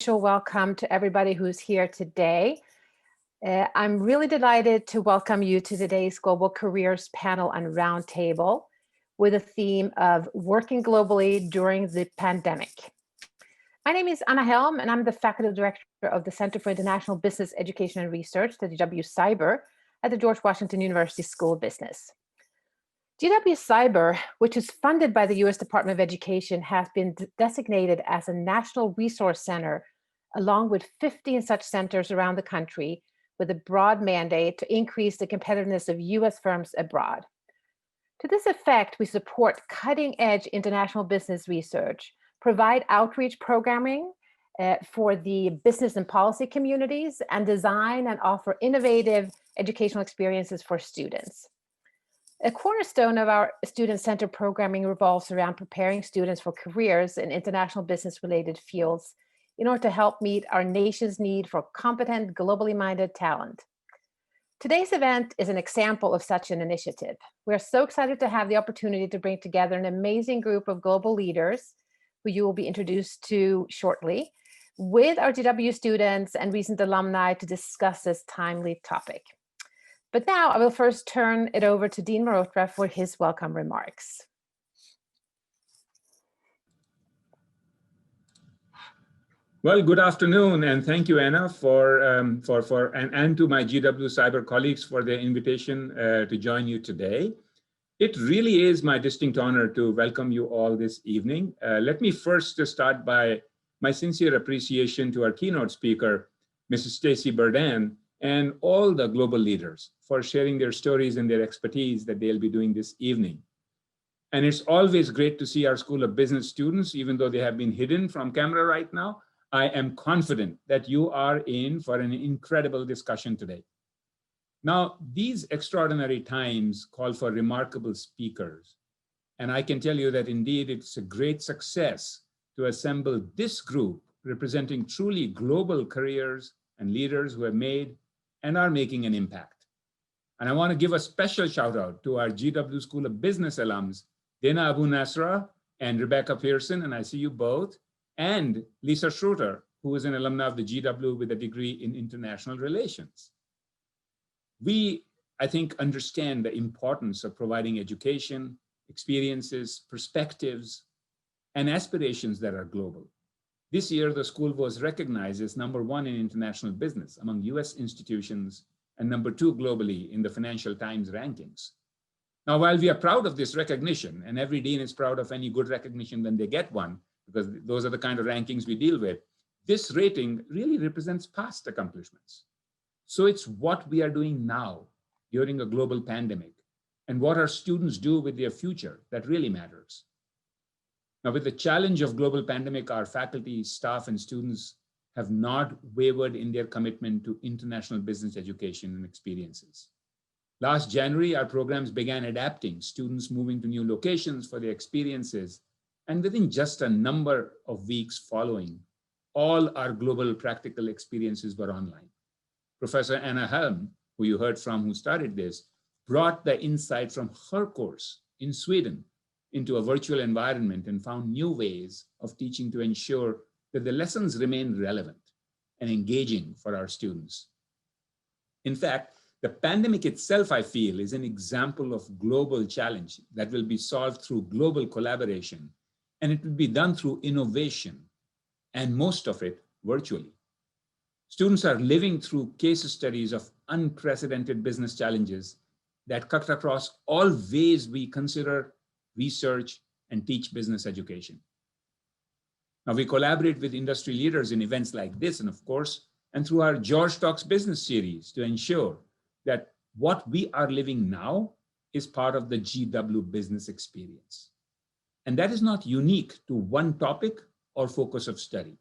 Welcome to everybody who's here today. I'm really delighted to welcome you to today's Global Careers Panel and Roundtable with a theme of working globally during the pandemic. My name is Anna Helm, and I'm the Faculty Director of the Center for International Business Education and Research, the GW-CIBER, at the George Washington University School of Business. GW-CIBER, which is funded by the US Department of Education, has been designated as a national resource center, along with 15 such centers around the country, with a broad mandate to increase the competitiveness of US firms abroad. To this effect, we support cutting-edge international business research, provide outreach programming for the business and policy communities, and design and offer innovative educational experiences for students. A cornerstone of our student-centered programming revolves around preparing students for careers in international business-related fields in order to help meet our nation's need for competent, globally minded talent. Today's event is an example of such an initiative. We're so excited to have the opportunity to bring together an amazing group of global leaders who you will be introduced to shortly, with our GW students and recent alumni to discuss this timely topic. But now I will first turn it over to Dean Moderator for his welcome remarks. Well, good afternoon, and thank you, Anna, and to my GW-CIBER colleagues for their invitation to join you today. It really is my distinct honor to welcome you all this evening. Let me first start by my sincere appreciation to our keynote speaker, Mrs. Stacey Berdan, and all the global leaders for sharing their stories and their expertise that they'll be doing this evening. And it's always great to see our School of Business students, even though they have been hidden from camera right now. I am confident that you are in for an incredible discussion today. Now, these extraordinary times call for remarkable speakers. And I can tell you that indeed it's a great success to assemble this group representing truly global careers and leaders who have made and are making an impact. And I want to give a special shout out to our GW School of Business alums, Dana Abu-Nasrah and Rebecca Pearson, and I see you both, and Lisa Schroeder, who is an alumna of the GW with a degree in international relations. We, I think, understand the importance of providing education, experiences, perspectives, and aspirations that are global. This year, the school was recognized as #1 in international business among US institutions and #2 globally in the Financial Times rankings. Now, while we are proud of this recognition, and every dean is proud of any good recognition when they get one, because those are the kind of rankings we deal with, this rating really represents past accomplishments. So it's what we are doing now during a global pandemic and what our students do with their future that really matters. Now, with the challenge of global pandemic, our faculty, staff, and students have not wavered in their commitment to international business education and experiences. Last January, our programs began adapting, students moving to new locations for their experiences, and within just a number of weeks following, all our global practical experiences were online. Professor Anna Helm, who you heard from, who started this, brought the insight from her course in Sweden into a virtual environment and found new ways of teaching to ensure that the lessons remain relevant and engaging for our students. In fact, the pandemic itself, I feel, is an example of global challenge that will be solved through global collaboration, and it will be done through innovation, and most of it virtually. Students are living through case studies of unprecedented business challenges that cut across all ways we consider, research, and teach business education. Now, we collaborate with industry leaders in events like this, and of course, and through our George Talks Business series to ensure that what we are living now is part of the GW business experience. And that is not unique to one topic or focus of study.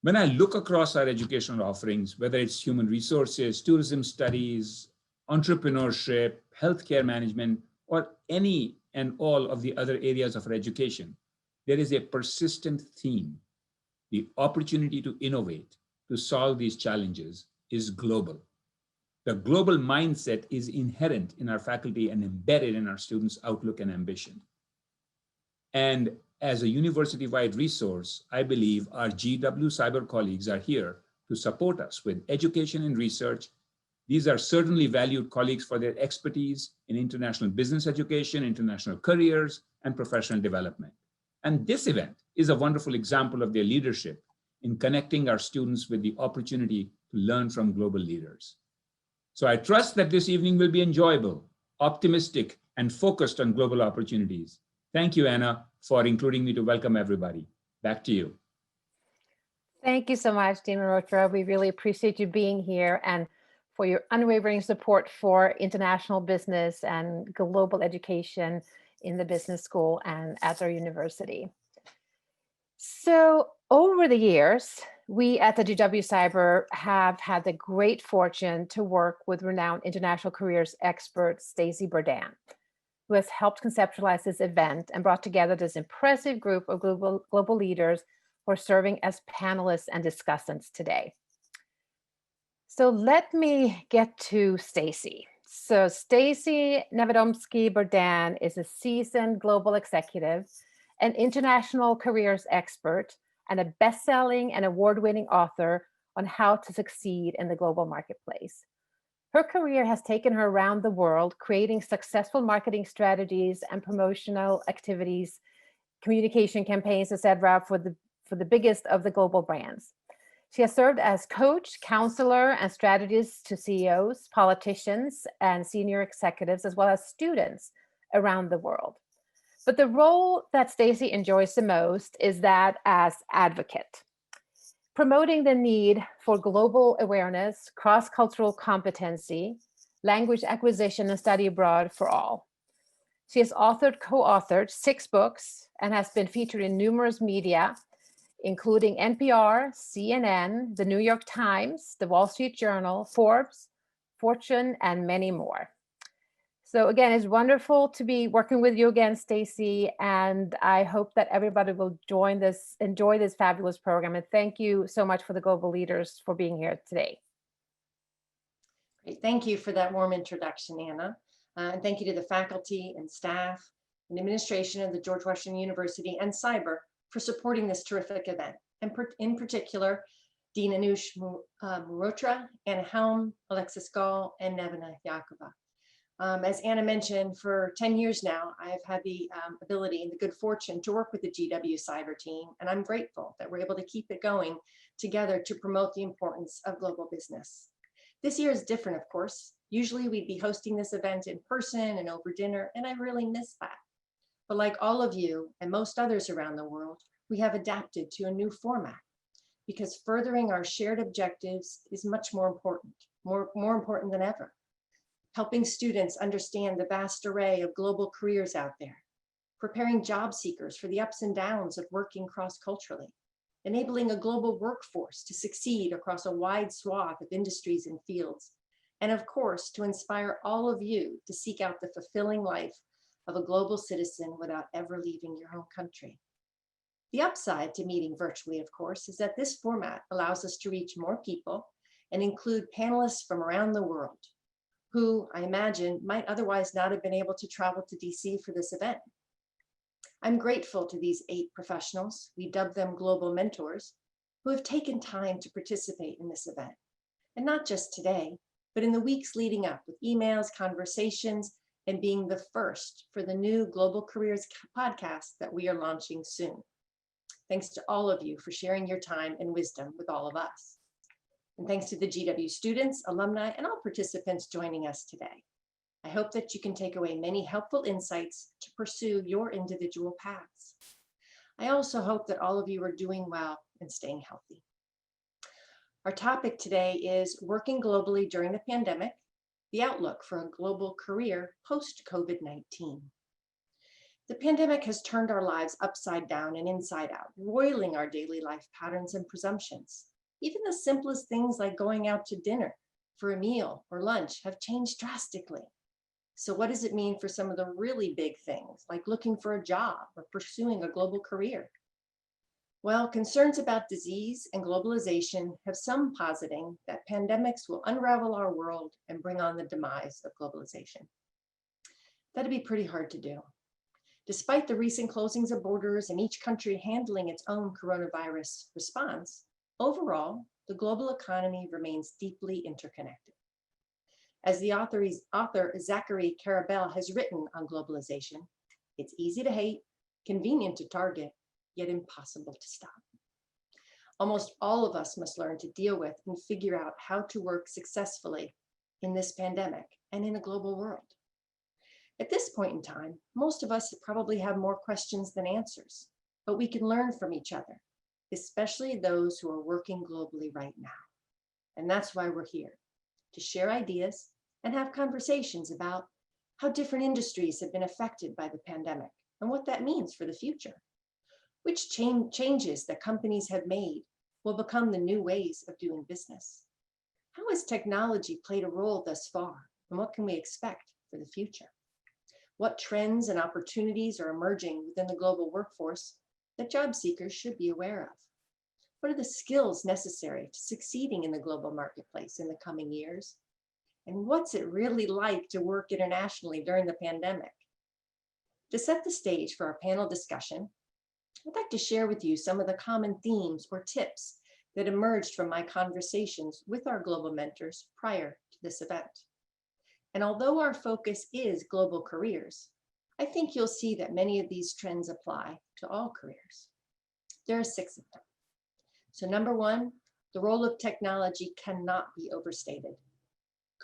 When I look across our educational offerings, whether it's human resources, tourism studies, entrepreneurship, healthcare management, or any and all of the other areas of our education, there is a persistent theme. The opportunity to innovate, to solve these challenges is global. The global mindset is inherent in our faculty and embedded in our students' outlook and ambition. And as a university-wide resource, I believe our GW-CIBER colleagues are here to support us with education and research. These are certainly valued colleagues for their expertise in international business education, international careers, and professional development. And this event is a wonderful example of their leadership in connecting our students with the opportunity to learn from global leaders. So I trust that this evening will be enjoyable, optimistic, and focused on global opportunities. Thank you, Anna, for including me to welcome everybody. Back to you. Thank you so much, Dean Mehrotra. We really appreciate you being here and for your unwavering support for international business and global education in the business school and at our university. So over the years, we at the GW-CIBER have had the great fortune to work with renowned international careers expert Stacey Berdan, who has helped conceptualize this event and brought together this impressive group of global leaders who are serving as panelists and discussants today. So let me get to Stacie. So Stacey Nevadomski Berdan is a seasoned global executive, an international careers expert, and a best-selling and award-winning author on how to succeed in the global marketplace. Her career has taken her around the world, creating successful marketing strategies and promotional activities, communication campaigns, etc., for the biggest of the global brands. She has served as coach, counselor, and strategist to CEOs, politicians, and senior executives, as well as students around the world. But the role that Stacie enjoys the most is that as advocate, promoting the need for global awareness, cross-cultural competency, language acquisition, and study abroad for all. She has co-authored 6 books and has been featured in numerous media, including NPR, CNN, the New York Times, the Wall Street Journal, Forbes, Fortune, and many more. So again, it's wonderful to be working with you again, Stacie, and I hope that everybody will enjoy this fabulous program. And thank you so much for the global leaders for being here today. Great, thank you for that warm introduction, Anna. And thank you to the faculty and staff and administration of the George Washington University and CIBER for supporting this terrific event, and in particular, Dean Anush Mehrotra, Anna Helm, Alexis Gall, and Nevena Yakova. As Anna mentioned, for 10 years now, I've had the ability and the good fortune to work with the GW-CIBER team, and I'm grateful that we're able to keep it going together to promote the importance of global business. This year is different, of course. Usually we'd be hosting this event in person and over dinner, and I really miss that. But like all of you and most others around the world, we have adapted to a new format because furthering our shared objectives is much more important, more important than ever. Helping students understand the vast array of global careers out there, preparing job seekers for the ups and downs of working cross-culturally, enabling a global workforce to succeed across a wide swath of industries and fields, and of course, to inspire all of you to seek out the fulfilling life of a global citizen without ever leaving your home country. The upside to meeting virtually, of course, is that this format allows us to reach more people and include panelists from around the world who, I imagine, might otherwise not have been able to travel to DC for this event. I'm grateful to these 8 professionals, we dub them global mentors, who have taken time to participate in this event. And not just today, but in the weeks leading up with emails, conversations, and being the first for the new Global Careers podcast that we are launching soon. Thanks to all of you for sharing your time and wisdom with all of us. And thanks to the GW students, alumni, and all participants joining us today. I hope that you can take away many helpful insights to pursue your individual paths. I also hope that all of you are doing well and staying healthy. Our topic today is working globally during the pandemic, the outlook for a global career post-COVID-19. The pandemic has turned our lives upside down and inside out, roiling our daily life patterns and presumptions. Even the simplest things like going out to dinner for a meal or lunch have changed drastically. So what does it mean for some of the really big things, like looking for a job or pursuing a global career? Well, concerns about disease and globalization have some positing that pandemics will unravel our world and bring on the demise of globalization. That'd be pretty hard to do. Despite the recent closings of borders and each country handling its own coronavirus response, overall, the global economy remains deeply interconnected. As the author Zachary Karabell has written on globalization, it's easy to hate, convenient to target, yet impossible to stop. Almost all of us must learn to deal with and figure out how to work successfully in this pandemic and in a global world. At this point in time, most of us probably have more questions than answers, but we can learn from each other, especially those who are working globally right now. And that's why we're here, to share ideas and have conversations about how different industries have been affected by the pandemic and what that means for the future. Which changes that companies have made will become the new ways of doing business? How has technology played a role thus far, and what can we expect for the future? What trends and opportunities are emerging within the global workforce that job seekers should be aware of? What are the skills necessary to succeeding in the global marketplace in the coming years? And what's it really like to work internationally during the pandemic? To set the stage for our panel discussion, I'd like to share with you some of the common themes or tips that emerged from my conversations with our global mentors prior to this event. And although our focus is global careers, I think you'll see that many of these trends apply to all careers. There are 6 of them. So number 1, the role of technology cannot be overstated.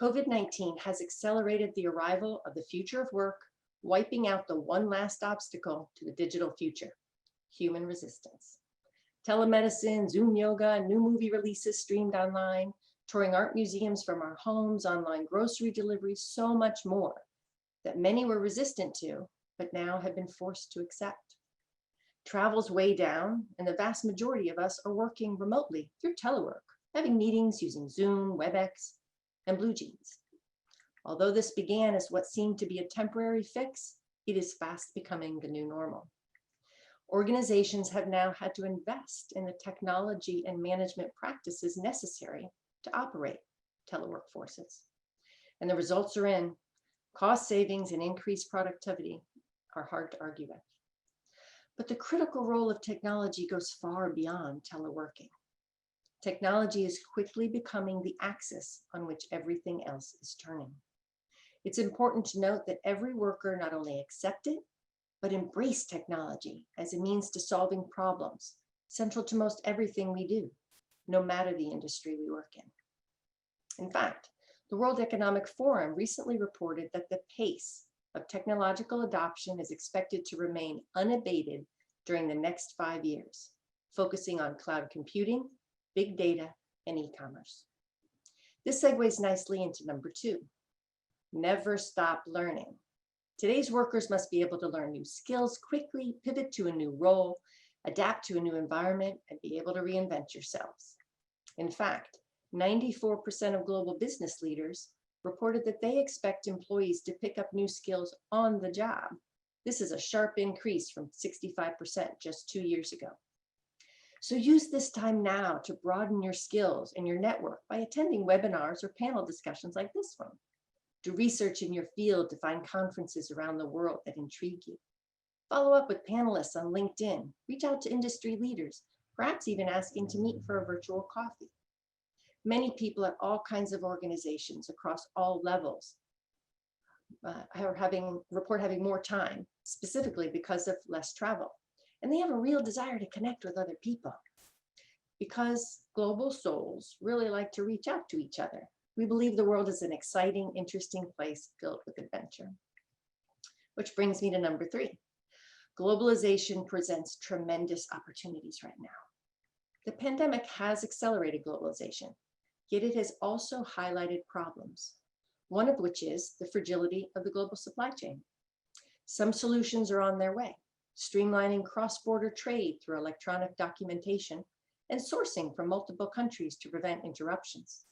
COVID-19 has accelerated the arrival of the future of work, wiping out the one last obstacle to the digital future: human resistance. Telemedicine, Zoom yoga, new movie releases streamed online, touring art museums from our homes, online grocery deliveries, so much more that many were resistant to, but now have been forced to accept. Travel's way down, and the vast majority of us are working remotely through telework, having meetings using Zoom, WebEx, and Blue Jeans. Although this began as what seemed to be a temporary fix, it is fast becoming the new normal. Organizations have now had to invest in the technology and management practices necessary to operate telework forces. And the results are in. Cost savings and increased productivity are hard to argue with. But the critical role of technology goes far beyond teleworking. Technology is quickly becoming the axis on which everything else is turning. It's important to note that every worker not only accept it, but embrace technology as a means to solving problems, central to most everything we do, no matter the industry we work in. In fact, the World Economic Forum recently reported that the pace of technological adoption is expected to remain unabated during the next 5 years, focusing on cloud computing, big data, and e-commerce. This segues nicely into number 2. Never stop learning. Today's workers must be able to learn new skills quickly, pivot to a new role, adapt to a new environment, and be able to reinvent yourselves. In fact, 94% of global business leaders reported that they expect employees to pick up new skills on the job. This is a sharp increase from 65% just 2 years ago. So use this time now to broaden your skills and your network by attending webinars or panel discussions like this one. Do research in your field to find conferences around the world that intrigue you. Follow up with panelists on LinkedIn. Reach out to industry leaders, perhaps even asking to meet for a virtual coffee. Many people at all kinds of organizations across all levels report having more time, specifically because of less travel. And they have a real desire to connect with other people. Because global souls really like to reach out to each other. We believe the world is an exciting, interesting place filled with adventure. Which brings me to number 3. Globalization presents tremendous opportunities right now. The pandemic has accelerated globalization, yet it has also highlighted problems, one of which is the fragility of the global supply chain. Some solutions are on their way, streamlining cross-border trade through electronic documentation and sourcing from multiple countries to prevent interruptions.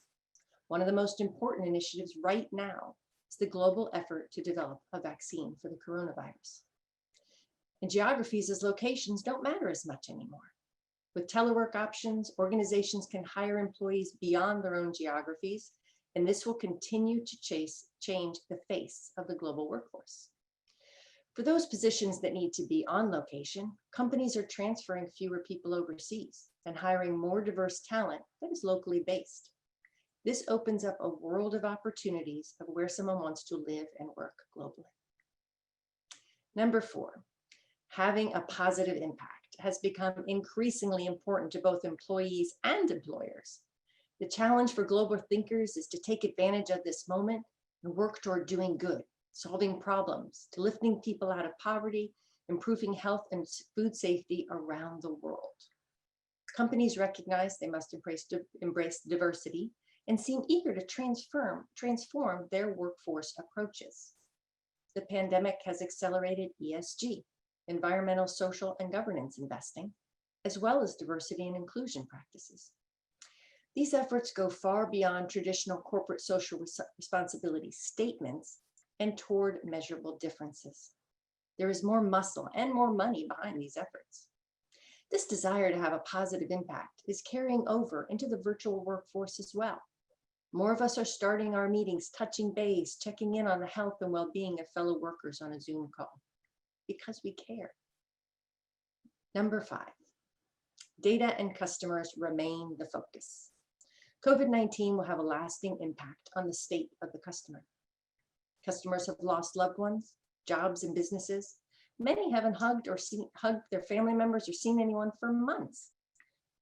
One of the most important initiatives right now is the global effort to develop a vaccine for the coronavirus. And geographies as locations don't matter as much anymore. With telework options, organizations can hire employees beyond their own geographies, and this will continue to change the face of the global workforce. For those positions that need to be on location, companies are transferring fewer people overseas and hiring more diverse talent that is locally based. This opens up a world of opportunities of where someone wants to live and work globally. Number 4, having a positive impact has become increasingly important to both employees and employers. The challenge for global thinkers is to take advantage of this moment and work toward doing good, solving problems, to lifting people out of poverty, improving health and food safety around the world. Companies recognize they must embrace diversity and seem eager to transform their workforce approaches. The pandemic has accelerated ESG, environmental, social, and governance investing, as well as diversity and inclusion practices. These efforts go far beyond traditional corporate social responsibility statements and toward measurable differences. There is more muscle and more money behind these efforts. This desire to have a positive impact is carrying over into the virtual workforce as well. More of us are starting our meetings, touching base, checking in on the health and well-being of fellow workers on a Zoom call, because we care. Number 5, data and customers remain the focus. COVID-19 will have a lasting impact on the state of the customer. Customers have lost loved ones, jobs, and businesses. Many haven't hugged their family members or seen anyone for months.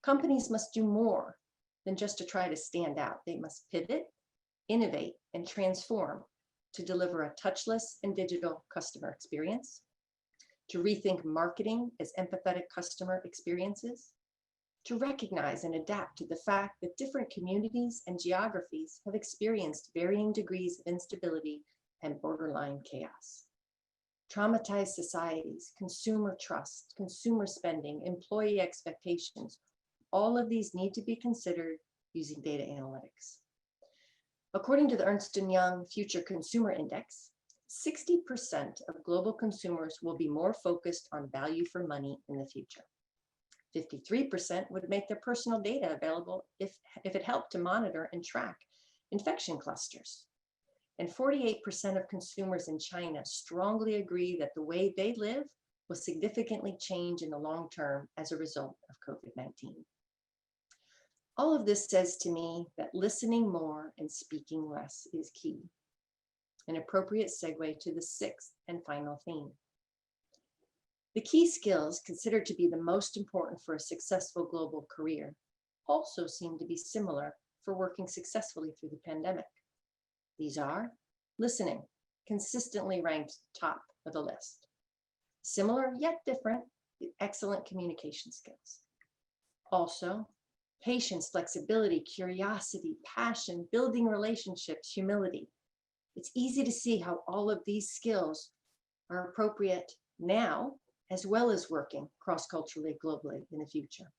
Companies must do more than just to try to stand out. They must pivot, innovate, and transform to deliver a touchless and digital customer experience, to rethink marketing as empathetic customer experiences, to recognize and adapt to the fact that different communities and geographies have experienced varying degrees of instability and borderline chaos. Traumatized societies, consumer trust, consumer spending, employee expectations, all of these need to be considered using data analytics. According to the Ernst & Young Future Consumer Index, 60% of global consumers will be more focused on value for money in the future. 53% would make their personal data available if it helped to monitor and track infection clusters. And 48% of consumers in China strongly agree that the way they live will significantly change in the long term as a result of COVID-19. All of this says to me that listening more and speaking less is key. An appropriate segue to the 6th and final theme. The key skills considered to be the most important for a successful global career also seem to be similar for working successfully through the pandemic. These are listening, consistently ranked top of the list. Similar yet different, excellent communication skills. Also, patience, flexibility, curiosity, passion, building relationships, humility. It's easy to see how all of these skills are appropriate now, as well as working cross-culturally, globally in the future.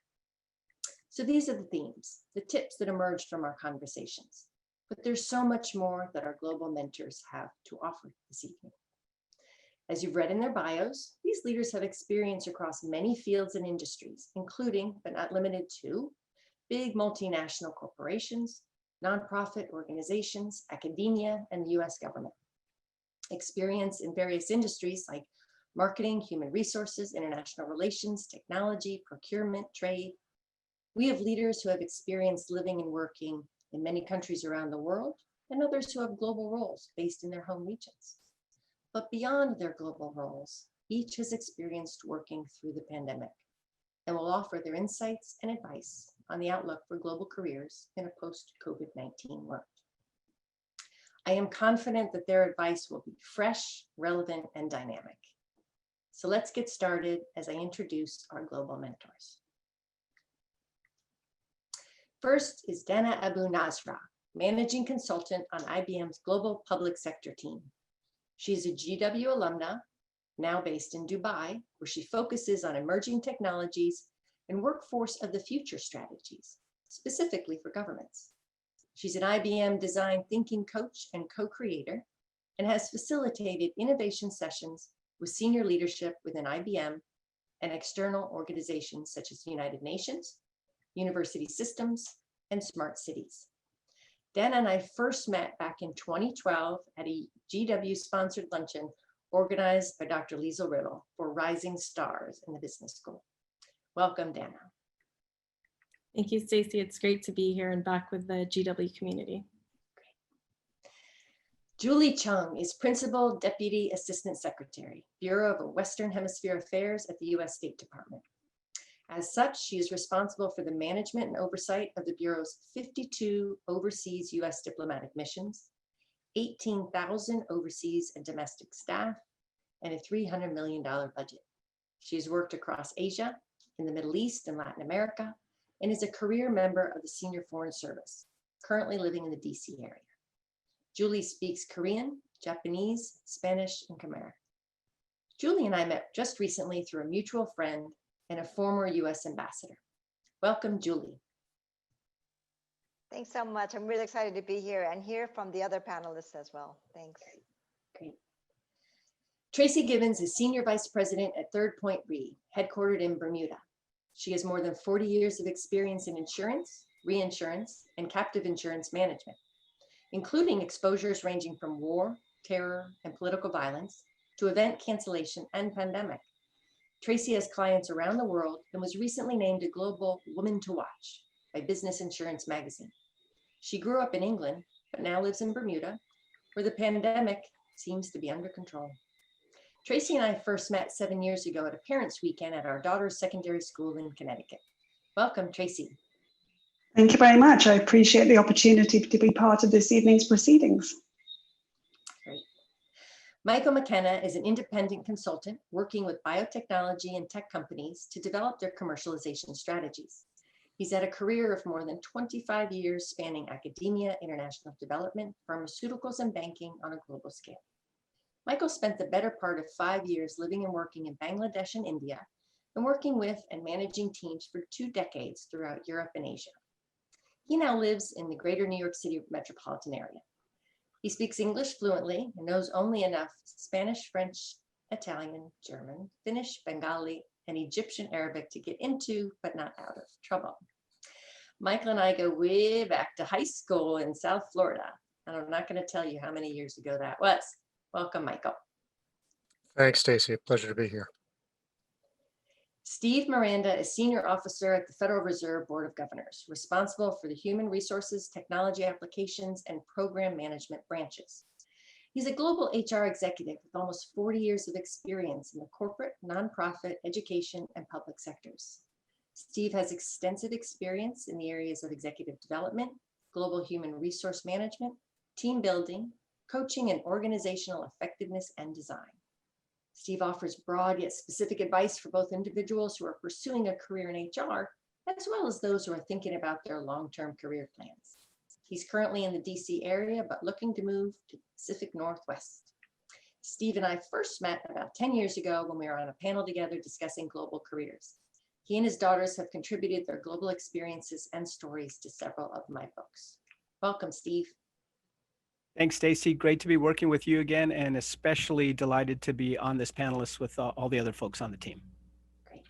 So these are the themes, the tips that emerged from our conversations. But there's so much more that our global mentors have to offer this evening. As you've read in their bios, these leaders have experience across many fields and industries, including, but not limited to, big multinational corporations, nonprofit organizations, academia, and the US government. Experience in various industries like marketing, human resources, international relations, technology, procurement, trade. We have leaders who have experience living and working in many countries around the world, and others who have global roles based in their home regions. But beyond their global roles, each has experienced working through the pandemic and will offer their insights and advice on the outlook for global careers in a post-COVID-19 world. I am confident that their advice will be fresh, relevant, and dynamic. So let's get started as I introduce our global mentors. First is Dana Abu-Nasrah, Managing Consultant on IBM's Global Public Sector team. She's a GW alumna, now based in Dubai, where she focuses on emerging technologies and workforce of the future strategies, specifically for governments. She's an IBM design thinking coach and co-creator, and has facilitated innovation sessions with senior leadership within IBM and external organizations such as the United Nations, university systems, and smart cities. Dana and I first met back in 2012 at a GW-sponsored luncheon organized by Dr. Liesl Riddle for Rising Stars in the Business School. Welcome, Dana. Thank you, Stacie. It's great to be here and back with the GW community. Julie Chung is Principal Deputy Assistant Secretary, Bureau of Western Hemisphere Affairs at the U.S. State Department. As such, she is responsible for the management and oversight of the Bureau's 52 overseas U.S. diplomatic missions, 18,000 overseas and domestic staff, and a $300 million budget. She has worked across Asia, in the Middle East and Latin America, and is a career member of the Senior Foreign Service, currently living in the DC area. Julie speaks Korean, Japanese, Spanish, and Khmer. Julie and I met just recently through a mutual friend and a former US ambassador. Welcome, Julie. Thanks so much. I'm really excited to be here and hear from the other panelists as well. Thanks. Great. Tracey Gibbons is Senior Vice President at Third Point Re, headquartered in Bermuda. She has more than 40 years of experience in insurance, reinsurance, and captive insurance management, including exposures ranging from war, terror, and political violence to event cancellation and pandemic. Tracey has clients around the world and was recently named a Global Woman to Watch by Business Insurance magazine. She grew up in England, but now lives in Bermuda, where the pandemic seems to be under control. Tracey and I first met 7 years ago at a parents' weekend at our daughter's secondary school in Connecticut. Welcome, Tracey. Thank you very much. I appreciate the opportunity to be part of this evening's proceedings. Great. Michael McKenna is an independent consultant working with biotechnology and tech companies to develop their commercialization strategies. He's had a career of more than 25 years spanning academia, international development, pharmaceuticals, and banking on a global scale. Michael spent the better part of 5 years living and working in Bangladesh and India, and working with and managing teams for 2 decades throughout Europe and Asia. He now lives in the greater New York City metropolitan area. He speaks English fluently and knows only enough Spanish, French, Italian, German, Finnish, Bengali, and Egyptian Arabic to get into, but not out of trouble. Michael and I go way back to high school in South Florida, and I'm not going to tell you how many years ago that was. Welcome, Michael. Thanks, Stacie. Pleasure to be here. Steve Miranda is Senior Officer at the Federal Reserve Board of Governors, responsible for the Human Resources, Technology Applications, and Program Management branches. He's a global HR executive with almost 40 years of experience in the corporate, nonprofit, education, and public sectors. Steve has extensive experience in the areas of executive development, global human resource management, team building, coaching, and organizational effectiveness and design. Steve offers broad yet specific advice for both individuals who are pursuing a career in HR, as well as those who are thinking about their long-term career plans. He's currently in the DC area, but looking to move to the Pacific Northwest. Steve and I first met about 10 years ago when we were on a panel together discussing global careers. He and his daughters have contributed their global experiences and stories to several of my books. Welcome, Steve. Thanks, Stacie. Great to be working with you again, and especially delighted to be on this panelist with all the other folks on the team. Great.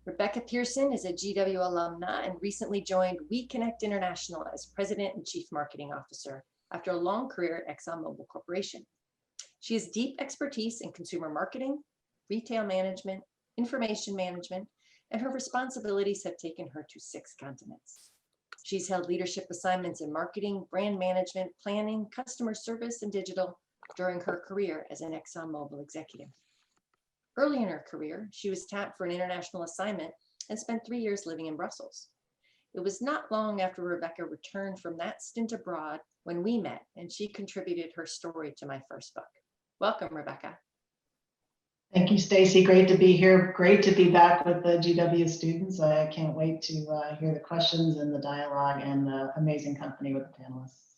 Rebecca Pearson is a GW alumna and recently joined We Connect International as President and Chief Marketing Officer after a long career at ExxonMobil Corporation. She has deep expertise in consumer marketing, retail management, information management, and her responsibilities have taken her to 6 continents. She's held leadership assignments in marketing, brand management, planning, customer service, and digital during her career as an ExxonMobil executive. Early in her career, she was tapped for an international assignment and spent 3 years living in Brussels. It was not long after Rebecca returned from that stint abroad when we met, and she contributed her story to my first book. Welcome, Rebecca. Thank you, Stacie. Great to be here. Great to be back with the GW students. I can't wait to hear the questions and the dialogue and the amazing company with the panelists.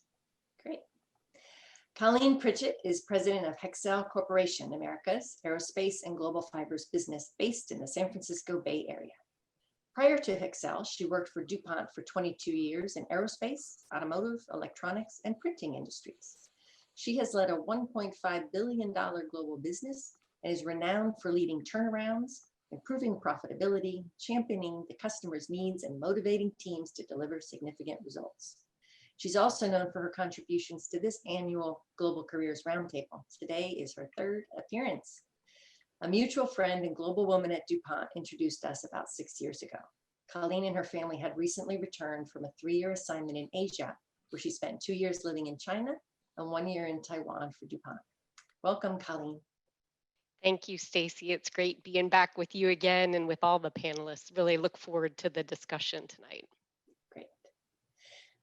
Great. Colleen Pritchett is president of Hexel Corporation, America's aerospace and global fibers business based in the San Francisco Bay Area. Prior to Hexel, she worked for DuPont for 22 years in aerospace, automotive, electronics, and printing industries. She has led a $1.5 billion global business and is renowned for leading turnarounds, improving profitability, championing the customer's needs, and motivating teams to deliver significant results. She's also known for her contributions to this annual Global Careers Roundtable. Today is her third appearance. A mutual friend and global woman at DuPont introduced us about 6 years ago. Colleen and her family had recently returned from a 3-year assignment in Asia, where she spent 2 years living in China and 1 year in Taiwan for DuPont. Welcome, Colleen. Thank you, Stacie. It's great being back with you again and with all the panelists. Really look forward to the discussion tonight. Great.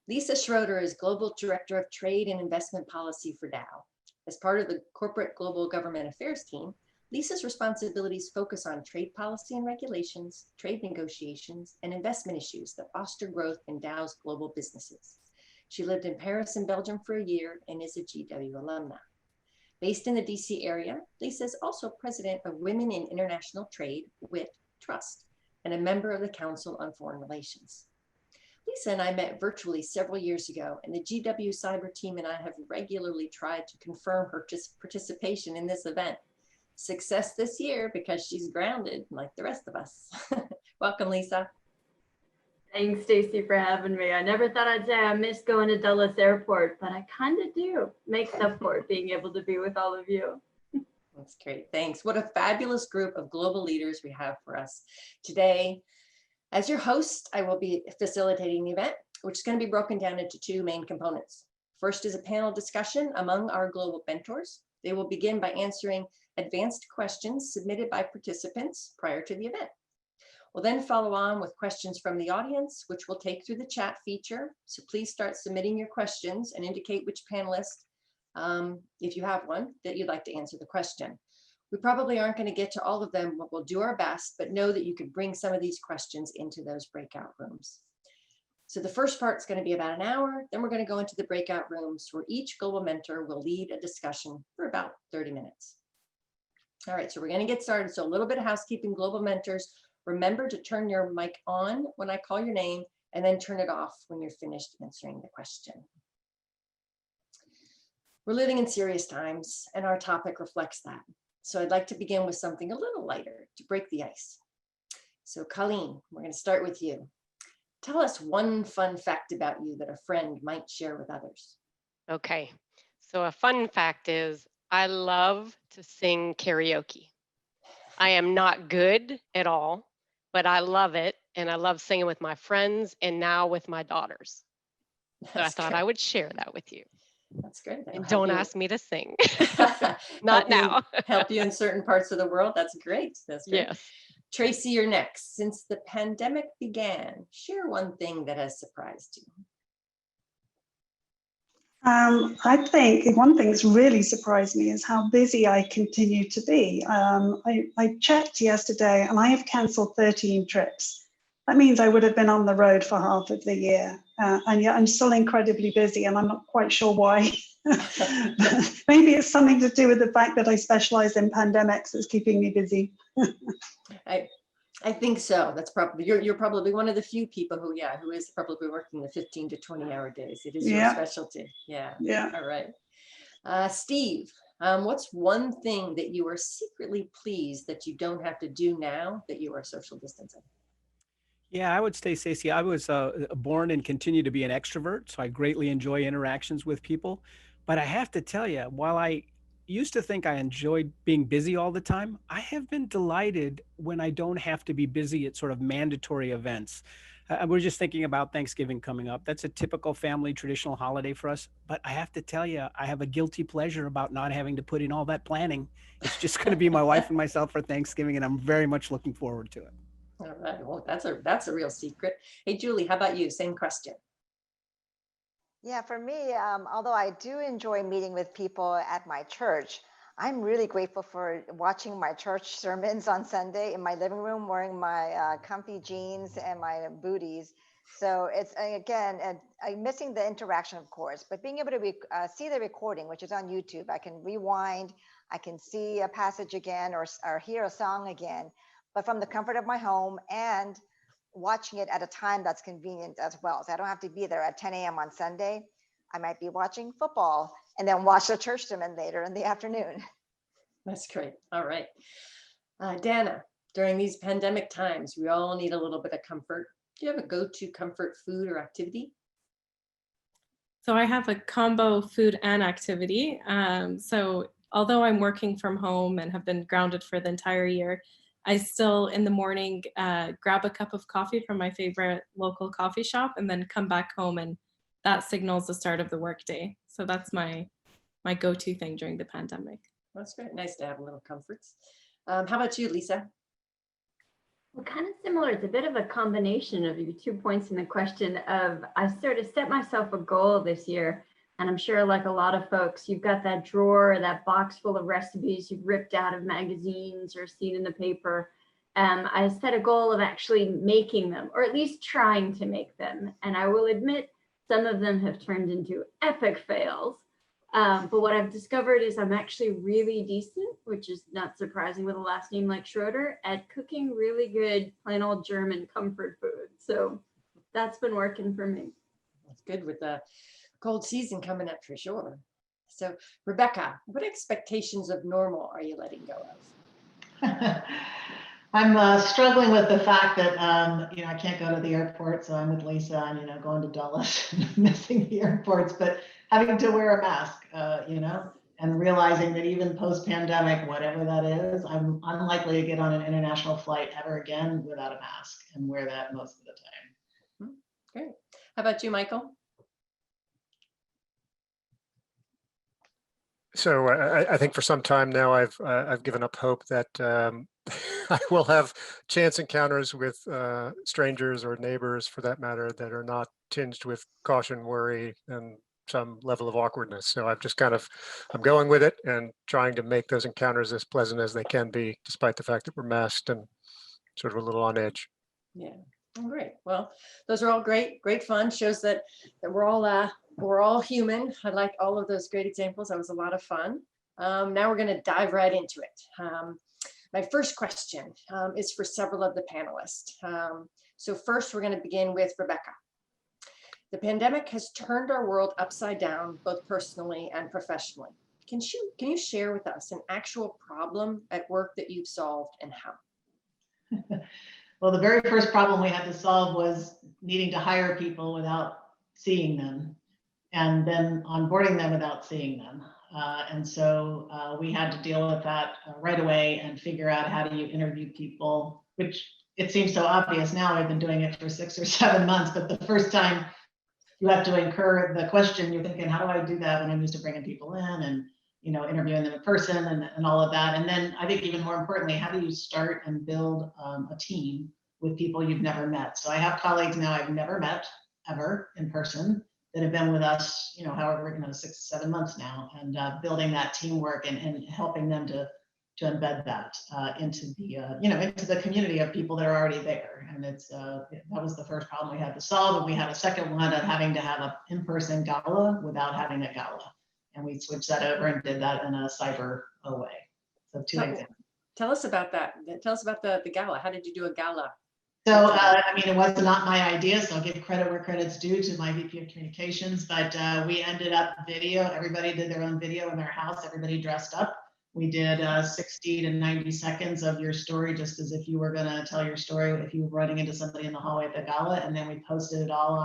Lisa Schroeder is Global Director of Trade and Investment Policy for Dow. As part of the Corporate Global Government Affairs team, Lisa's responsibilities focus on trade policy and regulations, trade negotiations, and investment issues that foster growth in Dow's global businesses. She lived in Paris and Belgium for a year and is a GW alumna. Based in the DC area, Lisa is also president of Women in International Trade, WIT Trust, and a member of the Council on Foreign Relations. Lisa and I met virtually several years ago, and the GW-CIBER team and I have regularly tried to confirm her participation in this event. Success this year because she's grounded like the rest of us. Welcome, Lisa. Thanks, Stacie, for having me. I never thought I'd say I missed going to Dulles Airport, but I kind of do. Makes up for it being able to be with all of you. That's great. Thanks. What a fabulous group of global leaders we have for us today. As your host, I will be facilitating the event, which is going to be broken down into 2 main components. First is a panel discussion among our global mentors. They will begin by answering advanced questions submitted by participants prior to the event. We'll then follow on with questions from the audience, which we'll take through the chat feature. So please start submitting your questions and indicate which panelist, if you have one, that you'd like to answer the question. We probably aren't going to get to all of them, but we'll do our best, but know that you could bring some of these questions into those breakout rooms. So the first part is going to be about an hour. Then we're going to go into the breakout rooms where each global mentor will lead a discussion for about 30 minutes. All right, so we're going to get started. So a little bit of housekeeping, global mentors. Remember to turn your mic on when I call your name and then turn it off when you're finished answering the question. We're living in serious times and our topic reflects that. So I'd like to begin with something a little lighter to break the ice. So Colleen, we're going to start with you. Tell us one fun fact about you that a friend might share with others. Okay, so a fun fact is I love to sing karaoke. I am not good at all, but I love it. And I love singing with my friends and now with my daughters. So I thought I would share that with you. That's great. And don't ask me to sing. help Not now. Help you in certain parts of the world. That's great. That's great. Yes. Tracey, you're next. Since the pandemic began, share one thing that has surprised you. I think one thing that's really surprised me is how busy I continue to be. I checked yesterday and I have cancelled 13 trips. That means I would have been on the road for half of the year. And yet I'm still incredibly busy and I'm not quite sure why. Maybe it's something to do with the fact that I specialize in pandemics that's keeping me busy. I think so. That's probably, you're probably one of the few people who is probably working the 15 to 20 hour days. It is your specialty. Yeah. All right. Steve, what's one thing that you are secretly pleased that you don't have to do now that you are social distancing? Yeah, I would say, Stacie, I was born and continue to be an extrovert, so I greatly enjoy interactions with people. But I have to tell you, while I used to think I enjoyed being busy all the time, I have been delighted when I don't have to be busy at sort of mandatory events. We're just thinking about Thanksgiving coming up. That's a typical family traditional holiday for us. But I have to tell you, I have a guilty pleasure about not having to put in all that planning. It's just going to be my wife and myself for Thanksgiving, and I'm very much looking forward to it. All right. Well, that's a real secret. Hey, Julie, how about you? Same question. Yeah, for me, although I do enjoy meeting with people at my church, I'm really grateful for watching my church sermons on Sunday in my living room, wearing my comfy jeans and my booties. So it's, again, I'm missing the interaction, of course, but being able to see the recording, which is on YouTube, I can rewind, I can see a passage again or hear a song again, but from the comfort of my home and watching it at a time that's convenient as well. So I don't have to be there at 10 a.m. on Sunday. I might be watching football and then watch the church sermon later in the afternoon. That's great. All right. Dana, during these pandemic times, we all need a little bit of comfort. Do you have a go-to comfort food or activity? So I have a combo food and activity. So although I'm working from home and have been grounded for the entire year, I still in the morning grab a cup of coffee from my favorite local coffee shop and then come back home, and that signals the start of the workday. So that's my go-to thing during the pandemic. That's great. Nice to have little comforts. How about you, Lisa? Well, kind of similar. It's a bit of a combination of your 2 points in the question of I sort of set myself a goal this year. And I'm sure like a lot of folks, you've got that drawer, that box full of recipes you've ripped out of magazines or seen in the paper. I set a goal of actually making them, or at least trying to make them. And I will admit, some of them have turned into epic fails. But what I've discovered is I'm actually really decent, which is not surprising with a last name like Schroeder, at cooking really good, plain old German comfort food. So that's been working for me. That's good with the cold season coming up for sure. So Rebecca, what expectations of normal are you letting go of? I'm struggling with the fact that I can't go to the airport, so I'm with Lisa and going to Dulles and missing the airports, but having to wear a mask, and realizing that even post-pandemic, whatever that is, I'm unlikely to get on an international flight ever again without a mask and wear that most of the time. Great. How about you, Michael? So I think for some time now I've given up hope that I will have chance encounters with strangers or neighbors, for that matter, that are not tinged with caution, worry, and some level of awkwardness. So I'm going with it and trying to make those encounters as pleasant as they can be, despite the fact that we're masked and sort of a little on edge. Yeah, great. Well, those are all great fun. Shows that we're all human. I like all of those great examples. That was a lot of fun. Now we're going to dive right into it. My first question is for several of the panelists. So first, we're going to begin with Rebecca. The pandemic has turned our world upside down, both personally and professionally. Can you share with us an actual problem at work that you've solved and how? Well, the very first problem we had to solve was needing to hire people without seeing them, and then onboarding them without seeing them. And so we had to deal with that right away and figure out how do you interview people, which it seems so obvious now. I've been doing it for 6 or 7 months, but the first time you have to incur the question, you're thinking, how do I do that when I'm used to bringing people in and interviewing them in person and all of that. And then I think even more importantly, how do you start and build a team with people you've never met? So I have colleagues now I've never met ever in person that have been with us, however, 6 to 7 months now, and building that teamwork and helping them to embed that into the community of people that are already there. And that was the first problem we had to solve. And we had a second one of having to have an in-person gala without having a gala. And we switched that over and did that in a cyber way. So 2 examples. Tell us about that. Tell us about the gala. How did you do a gala? So, it was not my idea, so I'll give credit where credit's due to my VP of Communications, but we ended up video. Everybody did their own video in their house. Everybody dressed up. We did 60 to 90 seconds of your story, just as if you were going to tell your story if you were running into somebody in the hallway at the gala, and then we posted it all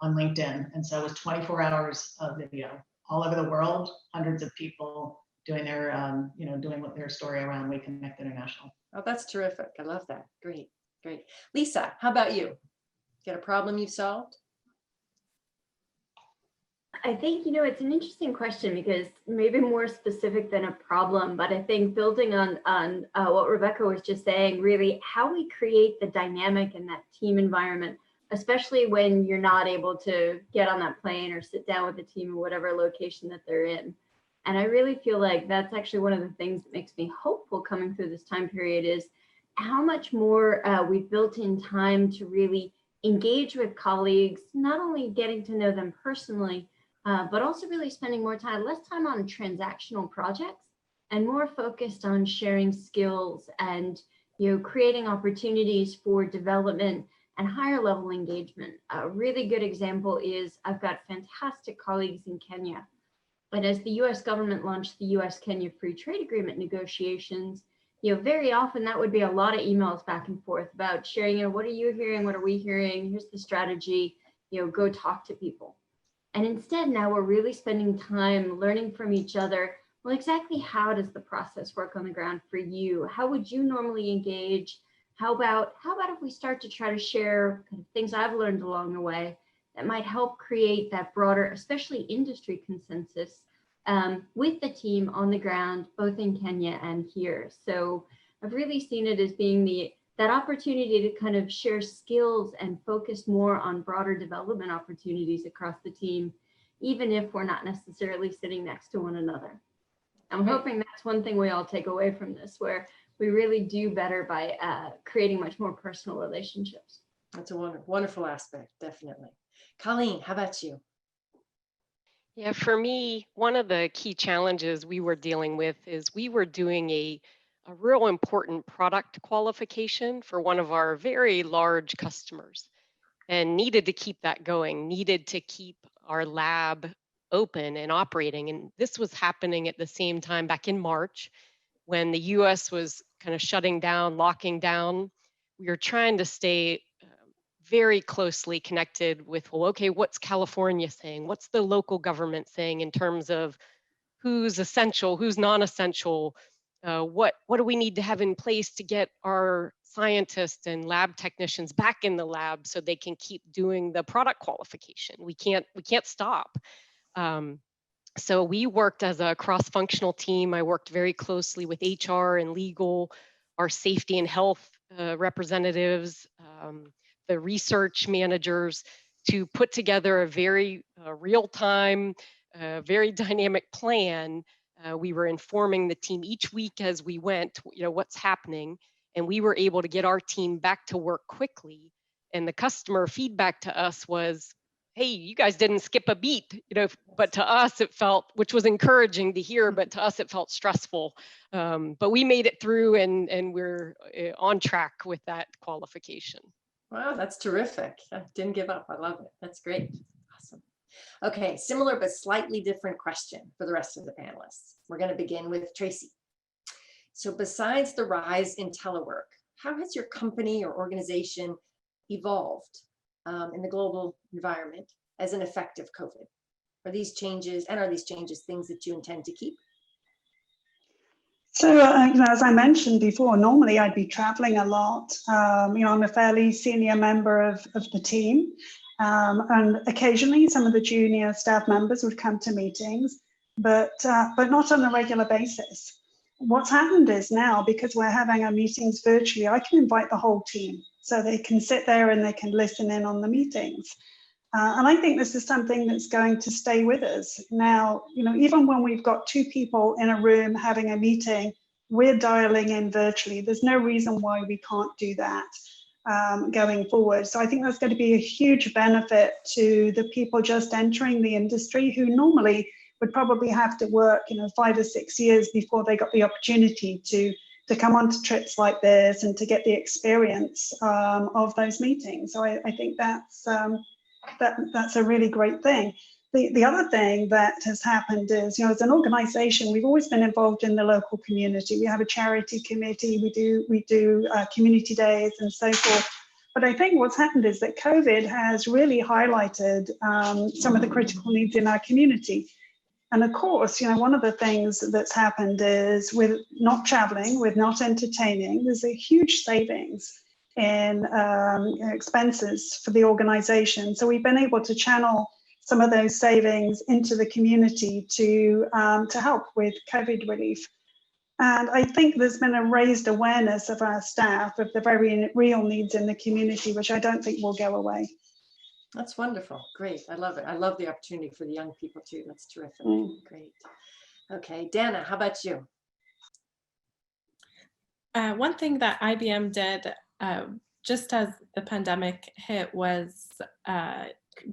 on LinkedIn. And so it was 24 hours of video all over the world, hundreds of people doing their, doing what their story around We Connect International. Oh, that's terrific. I love that. Great. Lisa, how about you? Got a problem you've solved? I think, it's an interesting question because maybe more specific than a problem, but I think building on what Rebecca was just saying, really how we create the dynamic in that team environment, especially when you're not able to get on that plane or sit down with the team in whatever location that they're in. And I really feel like that's actually one of the things that makes me hopeful coming through this time period is how much more we've built in time to really engage with colleagues, not only getting to know them personally, but also really spending less time on transactional projects and more focused on sharing skills and creating opportunities for development and higher level engagement. A really good example is I've got fantastic colleagues in Kenya. And as the US government launched the US-Kenya Free Trade Agreement negotiations, very often that would be a lot of emails back and forth about sharing, what are you hearing? What are we hearing? Here's the strategy, go talk to people. And instead, now we're really spending time learning from each other. Well, exactly how does the process work on the ground for you? How would you normally engage? How about if we start to try to share kind of things I've learned along the way that might help create that broader, especially industry consensus with the team on the ground, both in Kenya and here. So I've really seen it as being that opportunity to kind of share skills and focus more on broader development opportunities across the team, even if we're not necessarily sitting next to one another. I'm hoping that's one thing we all take away from this, where we really do better by creating much more personal relationships. That's a wonderful aspect, definitely. Colleen, how about you? Yeah, for me, one of the key challenges we were dealing with is we were doing a real important product qualification for one of our very large customers and needed to keep that going, needed to keep our lab open and operating. And this was happening at the same time back in March when the US was kind of shutting down, locking down. We were trying to stay very closely connected with, well, okay, what's California saying? What's the local government saying in terms of who's essential, who's non-essential? What do we need to have in place to get our scientists and lab technicians back in the lab so they can keep doing the product qualification? We can't stop. So we worked as a cross-functional team. I worked very closely with HR and legal, our safety and health representatives, the research managers, to put together a very real-time, very dynamic plan. We were informing the team each week as we went, what's happening, and we were able to get our team back to work quickly. And the customer feedback to us was, hey, you guys didn't skip a beat, but to us it felt, which was encouraging to hear, but to us it felt stressful. But we made it through and we're on track with that qualification. Wow, that's terrific. Didn't give up. I love it. That's great. Awesome. Okay, similar but slightly different question for the rest of the panelists. We're going to begin with Tracey. So besides the rise in telework, how has your company or organization evolved in the global environment as an effect of COVID? Are these changes things that you intend to keep? So, as I mentioned before, normally I'd be traveling a lot. I'm a fairly senior member of the team. And occasionally some of the junior staff members would come to meetings, but not on a regular basis. What's happened is now, because we're having our meetings virtually, I can invite the whole team. So they can sit there and they can listen in on the meetings. And I think this is something that's going to stay with us. Now, even when we've got two people in a room having a meeting, we're dialing in virtually. There's no reason why we can't do that going forward. So I think that's going to be a huge benefit to the people just entering the industry who normally would probably have to work, 5 or 6 years before they got the opportunity to come onto trips like this and to get the experience of those meetings. So I think that's a really great thing. The other thing that has happened is, as an organization, we've always been involved in the local community. We have a charity committee, we do community days and so forth. But I think what's happened is that COVID has really highlighted some of the critical needs in our community. And of course, one of the things that's happened is with not traveling, with not entertaining, there's a huge savings in expenses for the organization. So we've been able to channel some of those savings into the community to help with COVID relief. And I think there's been a raised awareness of our staff of the very real needs in the community, which I don't think will go away. That's wonderful. Great. I love it. I love the opportunity for the young people too. That's terrific. Great. Okay, Dana, how about you? One thing that IBM did just as the pandemic hit was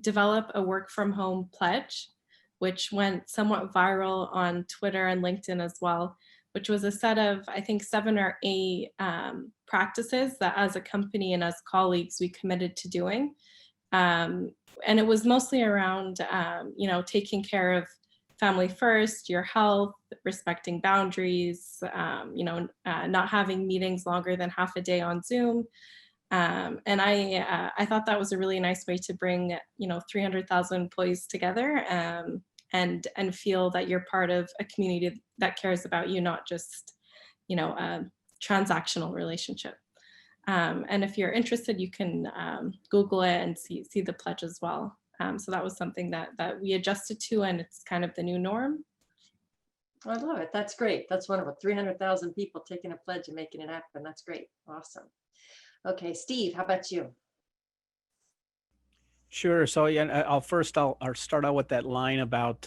develop a work from home pledge, which went somewhat viral on Twitter and LinkedIn as well, which was a set of, I think, 7 or 8 practices that as a company and as colleagues we committed to doing. And it was mostly around, taking care of family first, your health, respecting boundaries, not having meetings longer than half a day on Zoom, And I thought that was a really nice way to bring 300,000 employees together, and feel that you're part of a community that cares about you, not just a transactional relationship. And if you're interested, you can Google it and see the pledge as well. So that was something that we adjusted to, and it's kind of the new norm. I love it. That's great. That's wonderful. 300,000 people taking a pledge and making it happen. That's great. Awesome. Okay, Steve, how about you? Sure. So yeah, I'll start out with that line about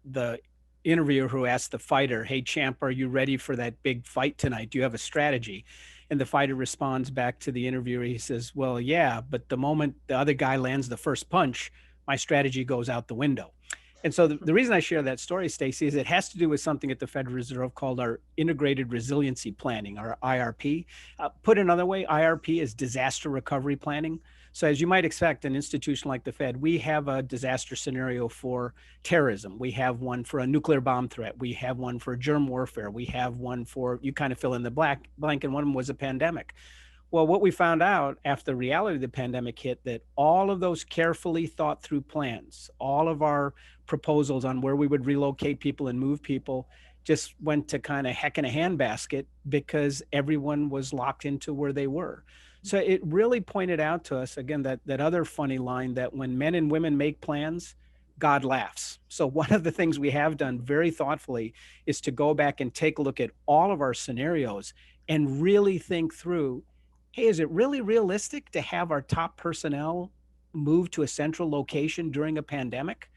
the interviewer who asked the fighter, "Hey champ, are you ready for that big fight tonight? Do you have a strategy?" And the fighter responds back to the interviewer. He says, "Well, yeah, but the moment the other guy lands the first punch, my strategy goes out the window." And so the reason I share that story, Stacie, is it has to do with something at the Federal Reserve called our Integrated Resiliency Planning, or IRP. Put another way, IRP is disaster recovery planning. So as you might expect, an institution like the Fed, we have a disaster scenario for terrorism. We have one for a nuclear bomb threat. We have one for germ warfare. We have one for, you kind of fill in the blank, and one of them was a pandemic. Well, what we found out after the reality of the pandemic hit, that all of those carefully thought through plans, all of our proposals on where we would relocate people and move people, just went to kind of heck in a handbasket because everyone was locked into where they were. So it really pointed out to us, again, that other funny line that when men and women make plans, God laughs. So one of the things we have done very thoughtfully is to go back and take a look at all of our scenarios and really think through, hey, is it really realistic to have our top personnel move to a central location during a pandemic?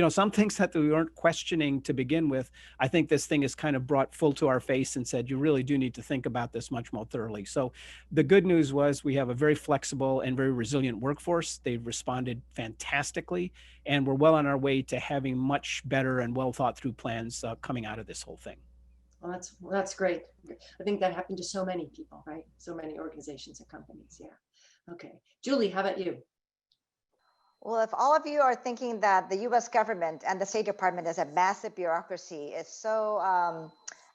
Some things that we weren't questioning to begin with, I think this thing is kind of brought full to our face and said, you really do need to think about this much more thoroughly. So the good news was we have a very flexible and very resilient workforce. They've responded fantastically, and we're well on our way to having much better and well thought through plans coming out of this whole thing. Well, that's great. I think that happened to so many people, right? So many organizations and companies. Yeah. Okay. Julie, how about you? Well, if all of you are thinking that the US government and the State Department as a massive bureaucracy is so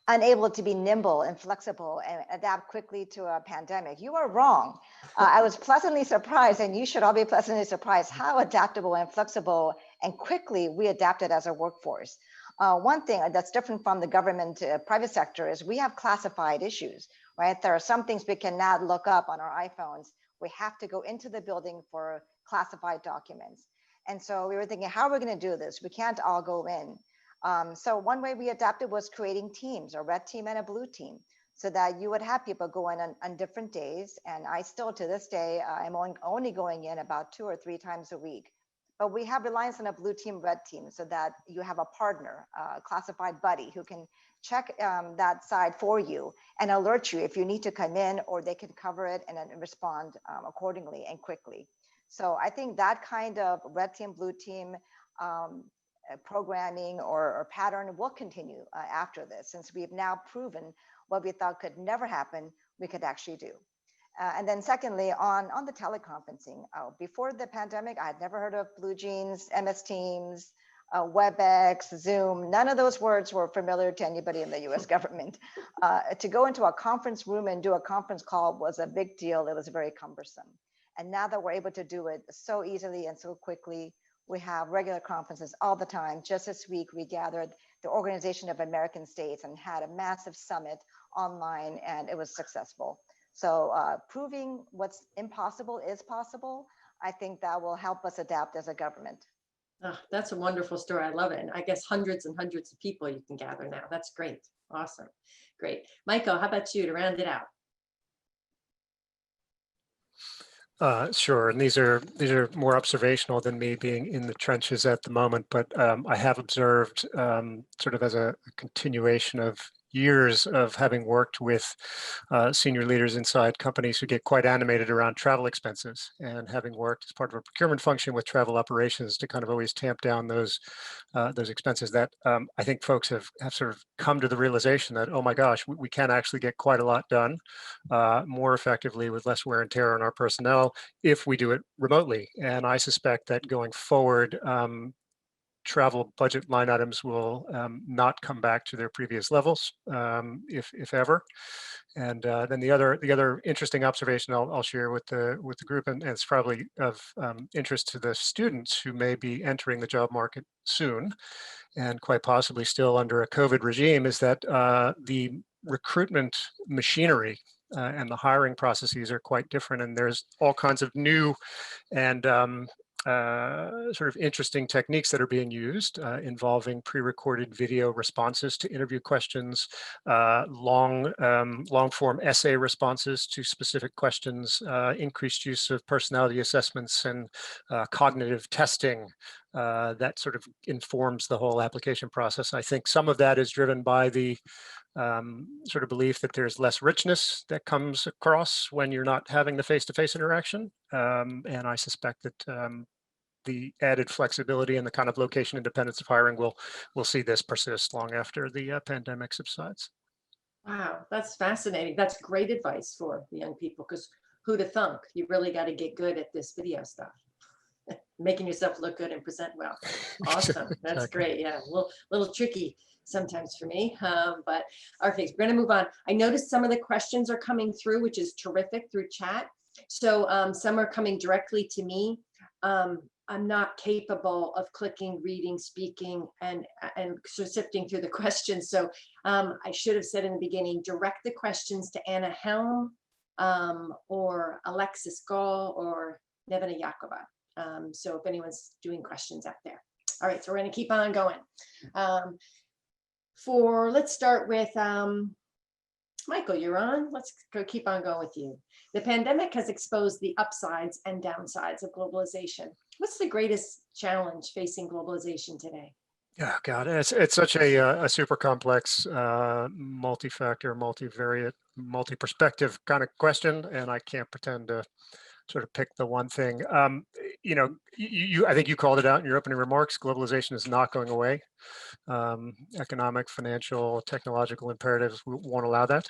unable to be nimble and flexible and adapt quickly to a pandemic, you are wrong. I was pleasantly surprised, and you should all be pleasantly surprised, how adaptable and flexible and quickly we adapted as a workforce. One thing that's different from the government private sector is we have classified issues, right? There are some things we cannot look up on our iPhones. We have to go into the building for classified documents. And so we were thinking, how are we going to do this? We can't all go in. So one way we adapted was creating teams, a red team and a blue team, so that you would have people go in on different days. And I still, to this day, I'm only going in about 2 or 3 times a week. But we have reliance on a blue team, red team, so that you have a partner, a classified buddy who can check that side for you and alert you if you need to come in, or they can cover it and then respond accordingly and quickly. So I think that kind of red team, blue team programming or pattern will continue after this, since we've now proven what we thought could never happen, we could actually do. And then secondly, on the teleconferencing, before the pandemic, I had never heard of Blue Jeans, MS Teams, WebEx, Zoom. None of those words were familiar to anybody in the US government. To go into a conference room and do a conference call was a big deal. It was very cumbersome. And now that we're able to do it so easily and so quickly, we have regular conferences all the time. Just this week, we gathered the Organization of American States and had a massive summit online, and it was successful. So proving what's impossible is possible, I think that will help us adapt as a government. Oh, that's a wonderful story. I love it. And I guess hundreds and hundreds of people you can gather now. That's great. Awesome. Great. Michael, how about you to round it out? Sure, and these are more observational than me being in the trenches at the moment, but I have observed sort of as a continuation of years of having worked with senior leaders inside companies who get quite animated around travel expenses, and having worked as part of a procurement function with travel operations to kind of always tamp down those expenses, that I think folks have sort of come to the realization that, oh my gosh, we can actually get quite a lot done more effectively with less wear and tear on our personnel if we do it remotely. And I suspect that going forward, travel budget line items will not come back to their previous levels, if ever. And then the other interesting observation I'll share with the group, and it's probably of interest to the students who may be entering the job market soon, and quite possibly still under a COVID regime, is that the recruitment machinery and the hiring processes are quite different, and there's all kinds of new and sort of interesting techniques that are being used involving pre-recorded video responses to interview questions, long form essay responses to specific questions, increased use of personality assessments and cognitive testing that sort of informs the whole application process. I think some of that is driven by the sort of belief that there's less richness that comes across when you're not having the face-to-face interaction. And I suspect that the added flexibility and the kind of location independence of hiring will see this persist long after the pandemic subsides. Wow, that's fascinating. That's great advice for the young people, because who'd have thunk? You really got to get good at this video stuff. Making yourself look good and present well. Awesome. That's Exactly. great. Yeah, a little tricky sometimes for me, but okay, we're going to move on. I noticed some of the questions are coming through, which is terrific, through chat. So some are coming directly to me. I'm not capable of clicking, reading, speaking, and sort of sifting through the questions. So I should have said in the beginning, direct the questions to Anna Helm or Alexis Gall or Nevena Yakova. So if anyone's doing questions out there. All right, so we're going to keep on going. Let's start with Michael, you're on. Let's go keep on going with you. The pandemic has exposed the upsides and downsides of globalization. What's the greatest challenge facing globalization today? Yeah, God, it's such a super complex, multi-factor, multivariate, multi-perspective kind of question, and I can't pretend to sort of pick the one thing. You know, I think you called it out in your opening remarks. Globalization is not going away. Economic, financial, technological imperatives won't allow that.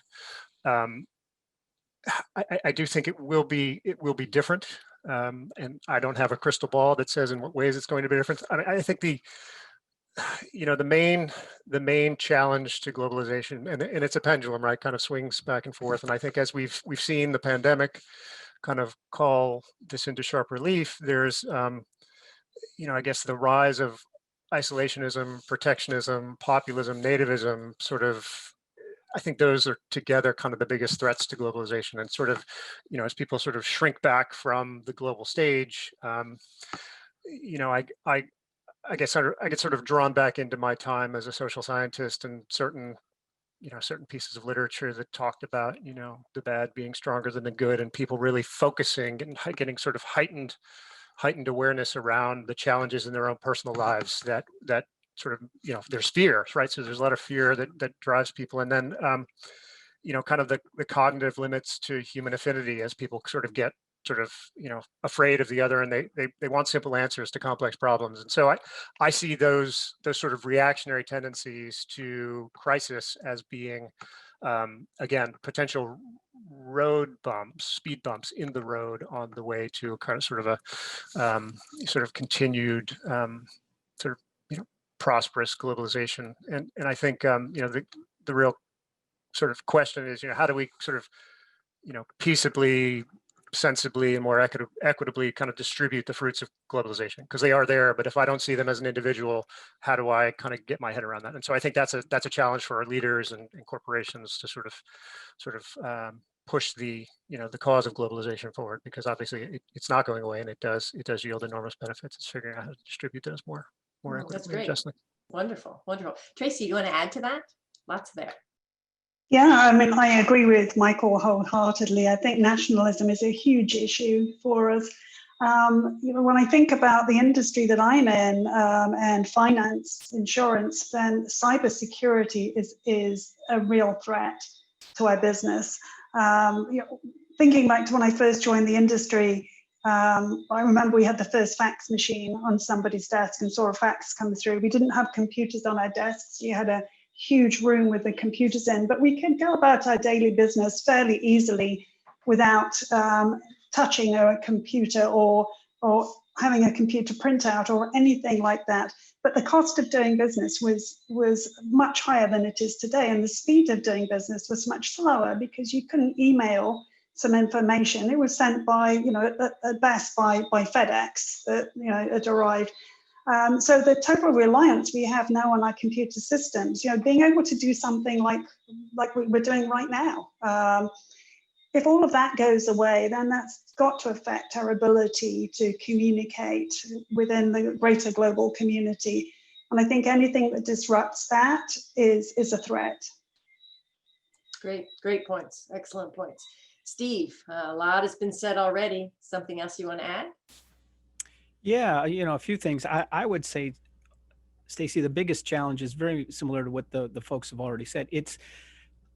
I do think it will be different, and I don't have a crystal ball that says in what ways it's going to be different. I mean, I think the main challenge to globalization, and it's a pendulum, right? Kind of swings back and forth. And I think as we've seen the pandemic kind of call this into sharp relief, there's I guess the rise of isolationism, protectionism, populism, nativism, sort of. I think those are together kind of the biggest threats to globalization, and sort of, as people sort of shrink back from the global stage, I get sort of drawn back into my time as a social scientist and certain pieces of literature that talked about, the bad being stronger than the good, and people really focusing and getting sort of heightened awareness around the challenges in their own personal lives that sort of, there's fear, right? So there's a lot of fear that drives people. And then, kind of the cognitive limits to human affinity as people sort of get sort of, afraid of the other, and they want simple answers to complex problems. And so I see those sort of reactionary tendencies to crisis as being, again, potential road bumps, speed bumps in the road on the way to a kind of sort of a sort of continued sort of, prosperous globalization. And I think, the real sort of question is, how do we sort of, peaceably, sensibly, and more equitably kind of distribute the fruits of globalization, because they are there, but if I don't see them as an individual, how do I kind of get my head around that? And so I think that's a challenge for our leaders and corporations to sort of push the the cause of globalization forward, because obviously it's not going away, and it does yield enormous benefits. It's figuring out how to distribute those more equitably. That's great. Justly. Wonderful. Tracey, you want to add to that? Lots there. Yeah, I mean, I agree with Michael wholeheartedly. I think nationalism is a huge issue for us. When I think about the industry that I'm in, and finance, insurance, then cybersecurity is a real threat to our business. Thinking back to when I first joined the industry, I remember we had the first fax machine on somebody's desk and saw a fax come through. We didn't have computers on our desks. You had a huge room with the computers in, but we could go about our daily business fairly easily without touching a computer or having a computer printout or anything like that. But the cost of doing business was much higher than it is today, and the speed of doing business was much slower because you couldn't email some information. It was sent by, you know, at best by FedEx that, you know, it arrived. So the total reliance we have now on our computer systems, you know, being able to do something like we're doing right now. If all of that goes away, then that's got to affect our ability to communicate within the greater global community. And I think anything that disrupts that is a threat. Great points. Excellent points. Steve, a lot has been said already. Something else you want to add? Yeah, you know, a few things. I would say, Stacie, the biggest challenge is very similar to what the folks have already said.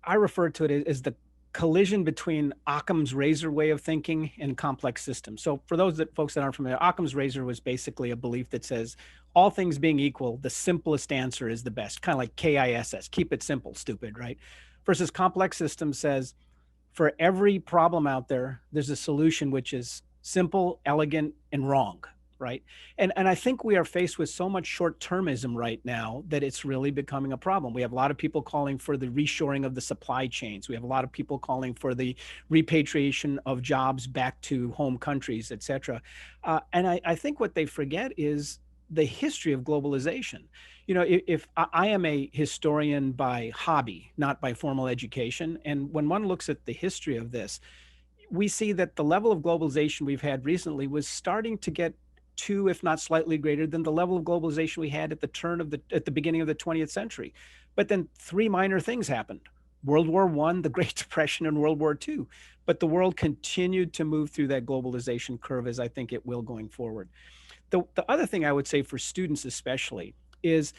I refer to it as the collision between Occam's razor way of thinking and complex systems. So for those folks that aren't familiar, Occam's razor was basically a belief that says all things being equal, the simplest answer is the best, kind of like KISS, keep it simple, stupid, right? Versus complex systems says for every problem out there, there's a solution which is simple, elegant, and wrong. Right. And I think we are faced with so much short-termism right now that it's really becoming a problem. We have a lot of people calling for the reshoring of the supply chains. We have a lot of people calling for the repatriation of jobs back to home countries, et cetera. And I think what they forget is the history of globalization. You know, if I am a historian by hobby, not by formal education, and when one looks at the history of this, we see that the level of globalization we've had recently was starting to get to, if not slightly greater than the level of globalization we had at the beginning of the 20th century. But then three minor things happened: World War I, the Great Depression, and World War II. But the world continued to move through that globalization curve, as I think it will going forward. The other thing I would say for students especially is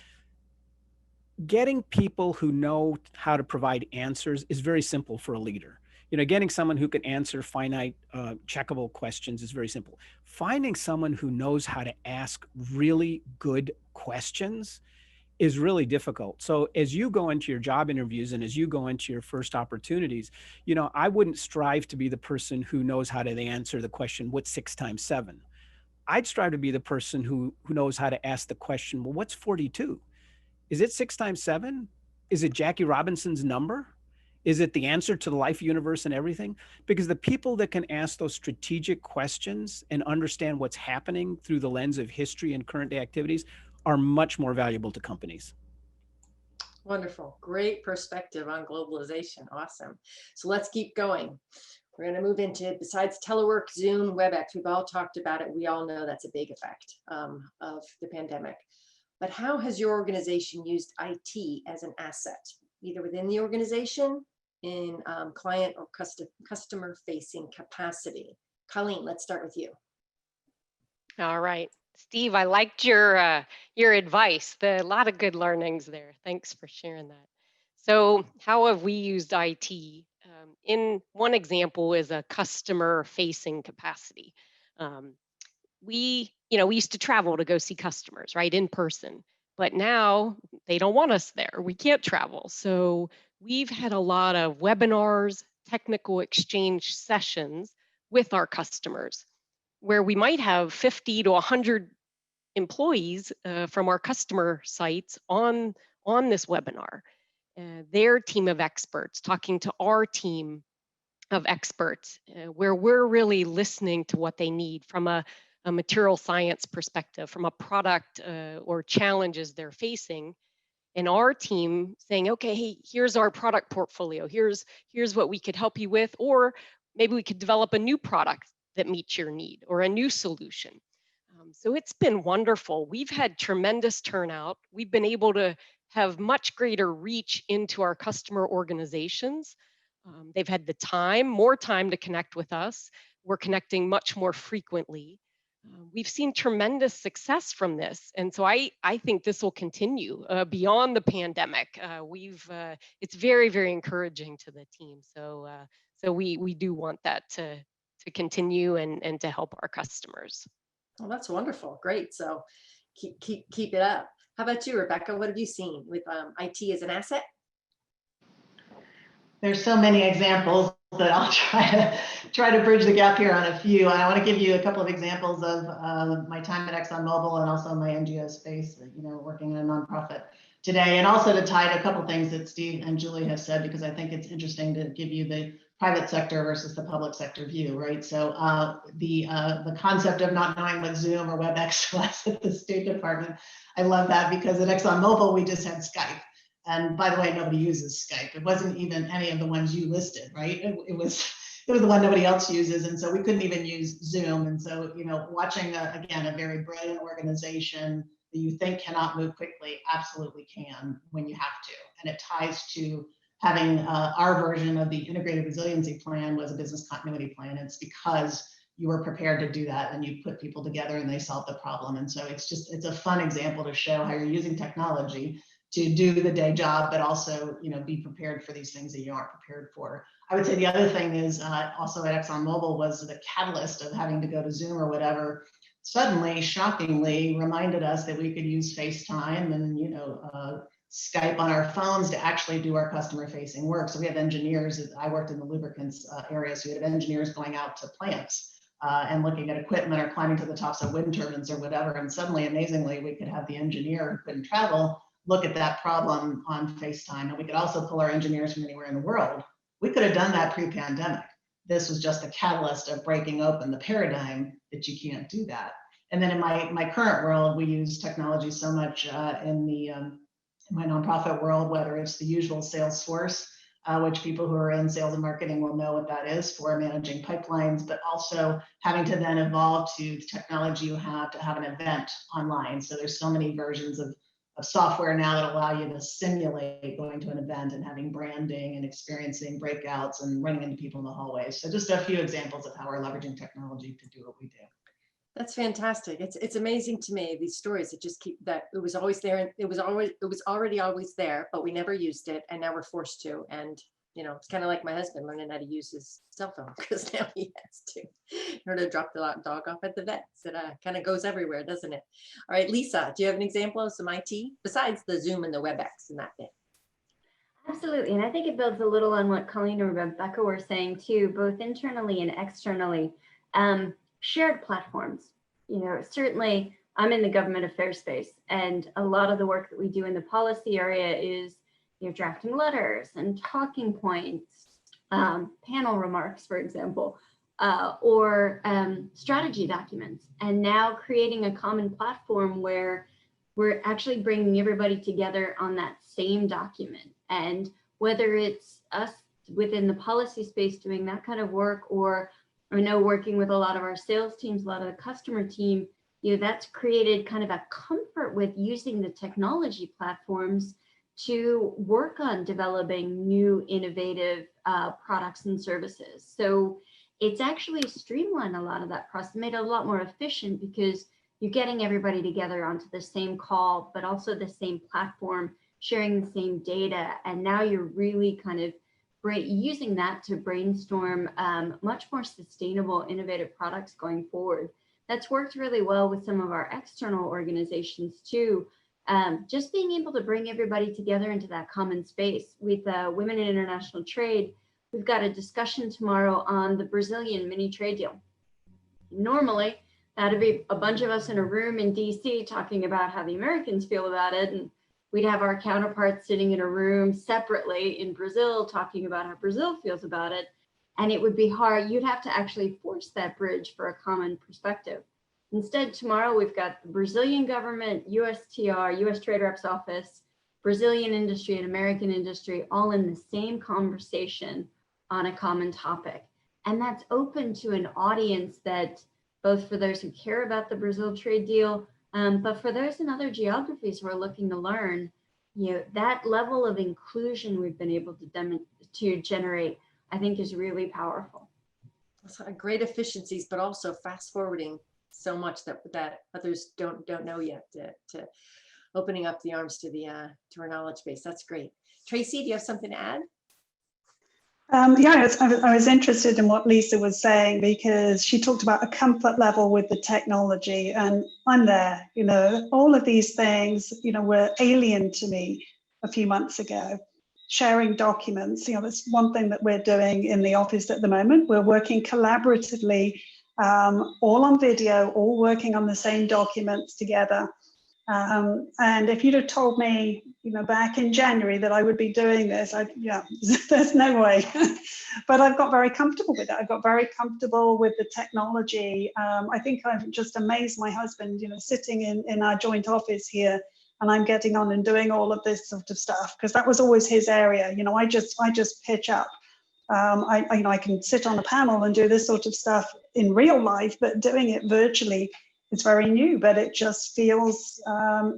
getting people who know how to provide answers is very simple for a leader. You know, getting someone who can answer finite, checkable questions is very simple. Finding someone who knows how to ask really good questions is really difficult. So as you go into your job interviews and as you go into your first opportunities, you know, I wouldn't strive to be the person who knows how to answer the question, what's 6 times 7? I'd strive to be the person who knows how to ask the question, well, what's 42? Is it 6 times 7? Is it Jackie Robinson's number? Is it the answer to the life, universe, and everything? Because the people that can ask those strategic questions and understand what's happening through the lens of history and current day activities are much more valuable to companies. Wonderful. Great perspective on globalization. Awesome. So let's keep going. We're going to move into, besides telework, Zoom, WebEx, we've all talked about it. We all know that's a big effect of the pandemic. But how has your organization used IT as an asset, either within the organization, in client or customer facing capacity? Colleen, let's start with you. All right, Steve, I liked your advice. A lot of good learnings there. Thanks for sharing that. So how have we used IT? In one example is a customer facing capacity. We used to travel to go see customers, right, in person, but now they don't want us there. We can't travel. So we've had a lot of webinars, technical exchange sessions with our customers, where we might have 50 to 100 employees from our customer sites on this webinar. Their team of experts talking to our team of experts, where we're really listening to what they need from a material science perspective, from a product or challenges they're facing, and our team saying, okay, hey, here's our product portfolio, here's what we could help you with, or maybe we could develop a new product that meets your need or a new solution. So it's been wonderful. We've had tremendous turnout. We've been able to have much greater reach into our customer organizations. They've had the time, more time to connect with us. We're connecting much more frequently. We've seen tremendous success from this. And so I think this will continue beyond the pandemic. It's very, very encouraging to the team. So we do want that to continue and to help our customers. Well, that's wonderful. Great. So keep it up. How about you, Rebecca? What have you seen with IT as an asset? there's so many examples that I'll try to bridge the gap here on a few. I want to give you a couple of examples of my time at ExxonMobil and also my NGO space, working in a nonprofit today, and also to tie to a couple of things that Steve and Julie have said, because I think it's interesting to give you the private sector versus the public sector view, right? So the concept of not knowing what Zoom or WebEx was at the State Department, I love that, because at ExxonMobil we just had Skype. And by the way, nobody uses Skype. It wasn't even any of the ones you listed, right? It was the one nobody else uses. And so we couldn't even use Zoom. And so, watching, again, a very brilliant organization that you think cannot move quickly, absolutely can when you have to. And it ties to having our version of the integrated resiliency plan was a business continuity plan. It's because you were prepared to do that and you put people together and they solved the problem. And so it's a fun example to show how you're using technology to do the day job, but also, be prepared for these things that you aren't prepared for. I would say the other thing is also at ExxonMobil was the catalyst of having to go to Zoom or whatever. Suddenly, shockingly, reminded us that we could use FaceTime and Skype on our phones to actually do our customer-facing work. So we have engineers. I worked in the lubricants area, so we had engineers going out to plants and looking at equipment or climbing to the tops of wind turbines or whatever. And suddenly, amazingly, we could have the engineer who couldn't travel look at that problem on FaceTime. And we could also pull our engineers from anywhere in the world. We could have done that pre-pandemic. This was just a catalyst of breaking open the paradigm that you can't do that. And then in my current world, we use technology so much in my nonprofit world, whether it's the usual Salesforce, which people who are in sales and marketing will know what that is for managing pipelines, but also having to then evolve to the technology you have to have an event online. So there's so many versions of software now that allow you to simulate going to an event and having branding and experiencing breakouts and running into people in the hallways. So just a few examples of how we're leveraging technology to do what we do. That's fantastic. It's amazing to me, these stories that just keep that it was always there, and it was already always there, but we never used it, and now we're forced to. And it's kind of like my husband learning how to use his cell phone, because now he has to in order to drop the dog off at the vets. It kind of goes everywhere, doesn't it? All right, Lisa, do you have an example of some IT besides the Zoom and the WebEx and that bit? Absolutely, and I think it builds a little on what Colleen or Rebecca were saying too, both internally and externally. Shared platforms. Certainly I'm in the government affairs space, and a lot of the work that we do in the policy area is drafting letters and talking points, panel remarks, for example, or strategy documents. And now creating a common platform where we're actually bringing everybody together on that same document. And whether it's us within the policy space doing that kind of work, or I know working with a lot of our sales teams, a lot of the customer team, that's created kind of a comfort with using the technology platforms to work on developing new innovative products and services. So it's actually streamlined a lot of that process, made it a lot more efficient, because you're getting everybody together onto the same call, but also the same platform, sharing the same data. And now you're really kind of using that to brainstorm much more sustainable, innovative products going forward. That's worked really well with some of our external organizations too. Just being able to bring everybody together into that common space. With Women in International Trade, we've got a discussion tomorrow on the Brazilian mini trade deal. Normally, that'd be a bunch of us in a room in DC talking about how the Americans feel about it, and we'd have our counterparts sitting in a room separately in Brazil talking about how Brazil feels about it. And it would be hard. You'd have to actually force that bridge for a common perspective. Instead, tomorrow we've got the Brazilian government, USTR, US Trade Reps Office, Brazilian industry and American industry, all in the same conversation on a common topic. And that's open to an audience that, both for those who care about the Brazil trade deal, but for those in other geographies who are looking to learn, that level of inclusion we've been able to generate, I think, is really powerful. Great efficiencies, but also fast forwarding so much that others don't know yet, to opening up the arms to our knowledge base. That's great. Tracey, do you have something to add? Yeah, I was interested in what Lisa was saying, because she talked about a comfort level with the technology, and I'm there. All of these things, were alien to me a few months ago. sharing documents. That's one thing that we're doing in the office at the moment. We're working collaboratively, all on video, all working on the same documents together. And if you'd have told me, back in January that I would be doing this, there's no way. But I've got very comfortable with it. I got very comfortable with the technology. I think I've just amazed my husband, sitting in our joint office here, and I'm getting on and doing all of this sort of stuff, because that was always his area. I just pitch up. I can sit on a panel and do this sort of stuff in real life, but doing it virtually, it's very new, but it just feels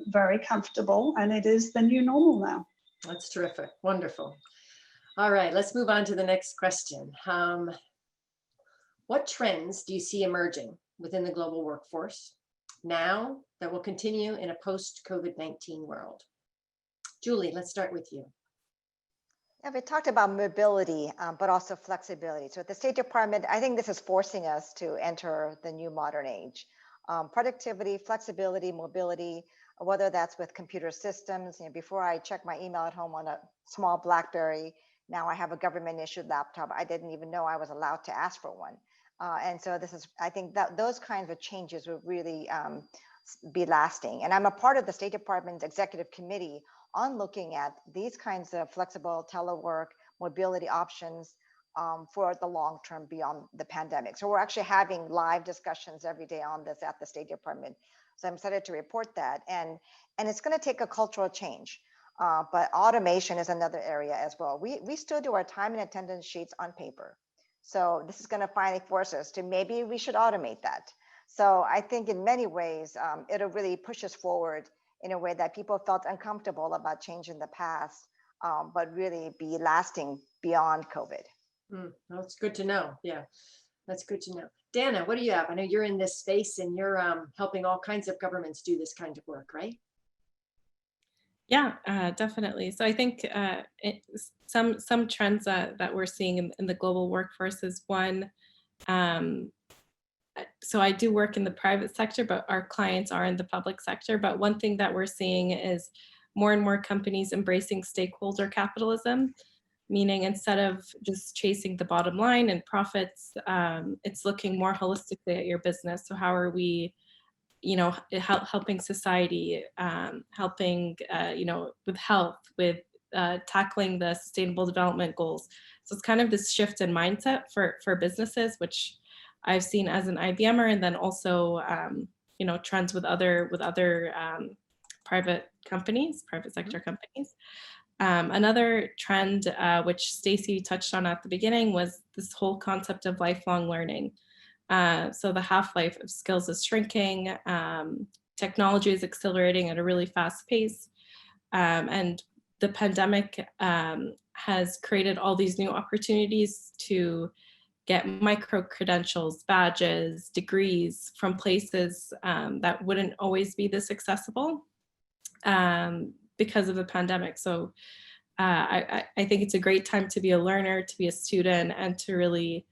very comfortable, and it is the new normal now. That's terrific. Wonderful. All right, let's move on to the next question. What trends do you see emerging within the global workforce now that will continue in a post-COVID-19 world? Julie, let's start with you. Yeah, we talked about mobility, but also flexibility. So at the State Department, I think this is forcing us to enter the new modern age. Productivity, flexibility, mobility, whether that's with computer systems. Before I check my email at home on a small BlackBerry, now I have a government issued laptop. I didn't even know I was allowed to ask for one. And so I think that those kinds of changes will really be lasting. And I'm a part of the State Department's executive committee on looking at these kinds of flexible telework, mobility options for the long term beyond the pandemic. So we're actually having live discussions every day on this at the State Department. So I'm excited to report that. And it's going to take a cultural change, but automation is another area as well. We still do our time and attendance sheets on paper. So this is going to finally force us to maybe we should automate that. So I think in many ways, it'll really push us forward in a way that people felt uncomfortable about change in the past, but really be lasting beyond COVID. That's good to know. Yeah, that's good to know. Dana, what do you have? I know you're in this space and you're helping all kinds of governments do this kind of work, right? Yeah, definitely. So I think some trends that we're seeing in the global workforce is one, so I do work in the private sector, but our clients are in the public sector. But one thing that we're seeing is more and more companies embracing stakeholder capitalism, meaning instead of just chasing the bottom line and profits, it's looking more holistically at your business. So how are we, helping society, helping, with health, with tackling the sustainable development goals. So it's kind of this shift in mindset for businesses, which I've seen as an IBMer, and then also, trends with other private sector companies. Another trend, which Stacie touched on at the beginning, was this whole concept of lifelong learning. So the half-life of skills is shrinking, technology is accelerating at a really fast pace, and the pandemic has created all these new opportunities to get micro-credentials, badges, degrees from places that wouldn't always be this accessible because of the pandemic. So I think it's a great time to be a learner, to be a student, and to really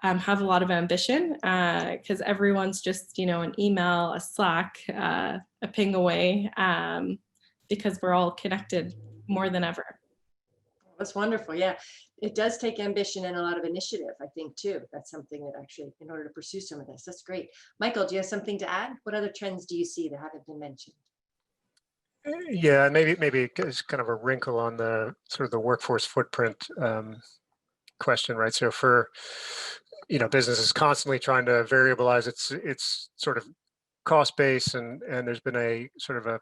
have a lot of ambition, because everyone's just, an email, a Slack, a ping away, because we're all connected more than ever. That's wonderful. Yeah, it does take ambition and a lot of initiative, I think, too. That's something that actually, in order to pursue some of this, that's great. Michael, do you have something to add? What other trends do you see that haven't been mentioned? Yeah, maybe it's kind of a wrinkle on the sort of the workforce footprint question, right? So for, businesses constantly trying to variabilize its sort of cost base, and there's been a sort of a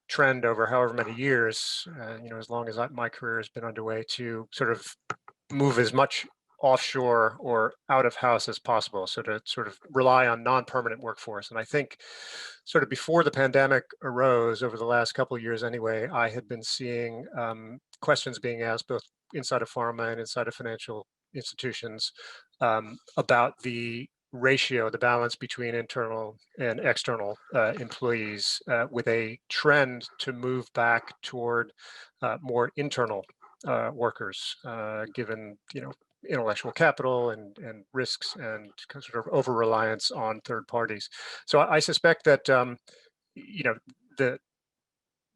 trend over however many years, as long as my career has been underway, to sort of move as much offshore or out of house as possible, so to sort of rely on non-permanent workforce. And I think sort of before the pandemic arose, over the last couple of years anyway, I had been seeing questions being asked both inside of pharma and inside of financial institutions about the ratio, the balance between internal and external employees, with a trend to move back toward more internal workers, given intellectual capital and risks and sort of over reliance on third parties. So I suspect that the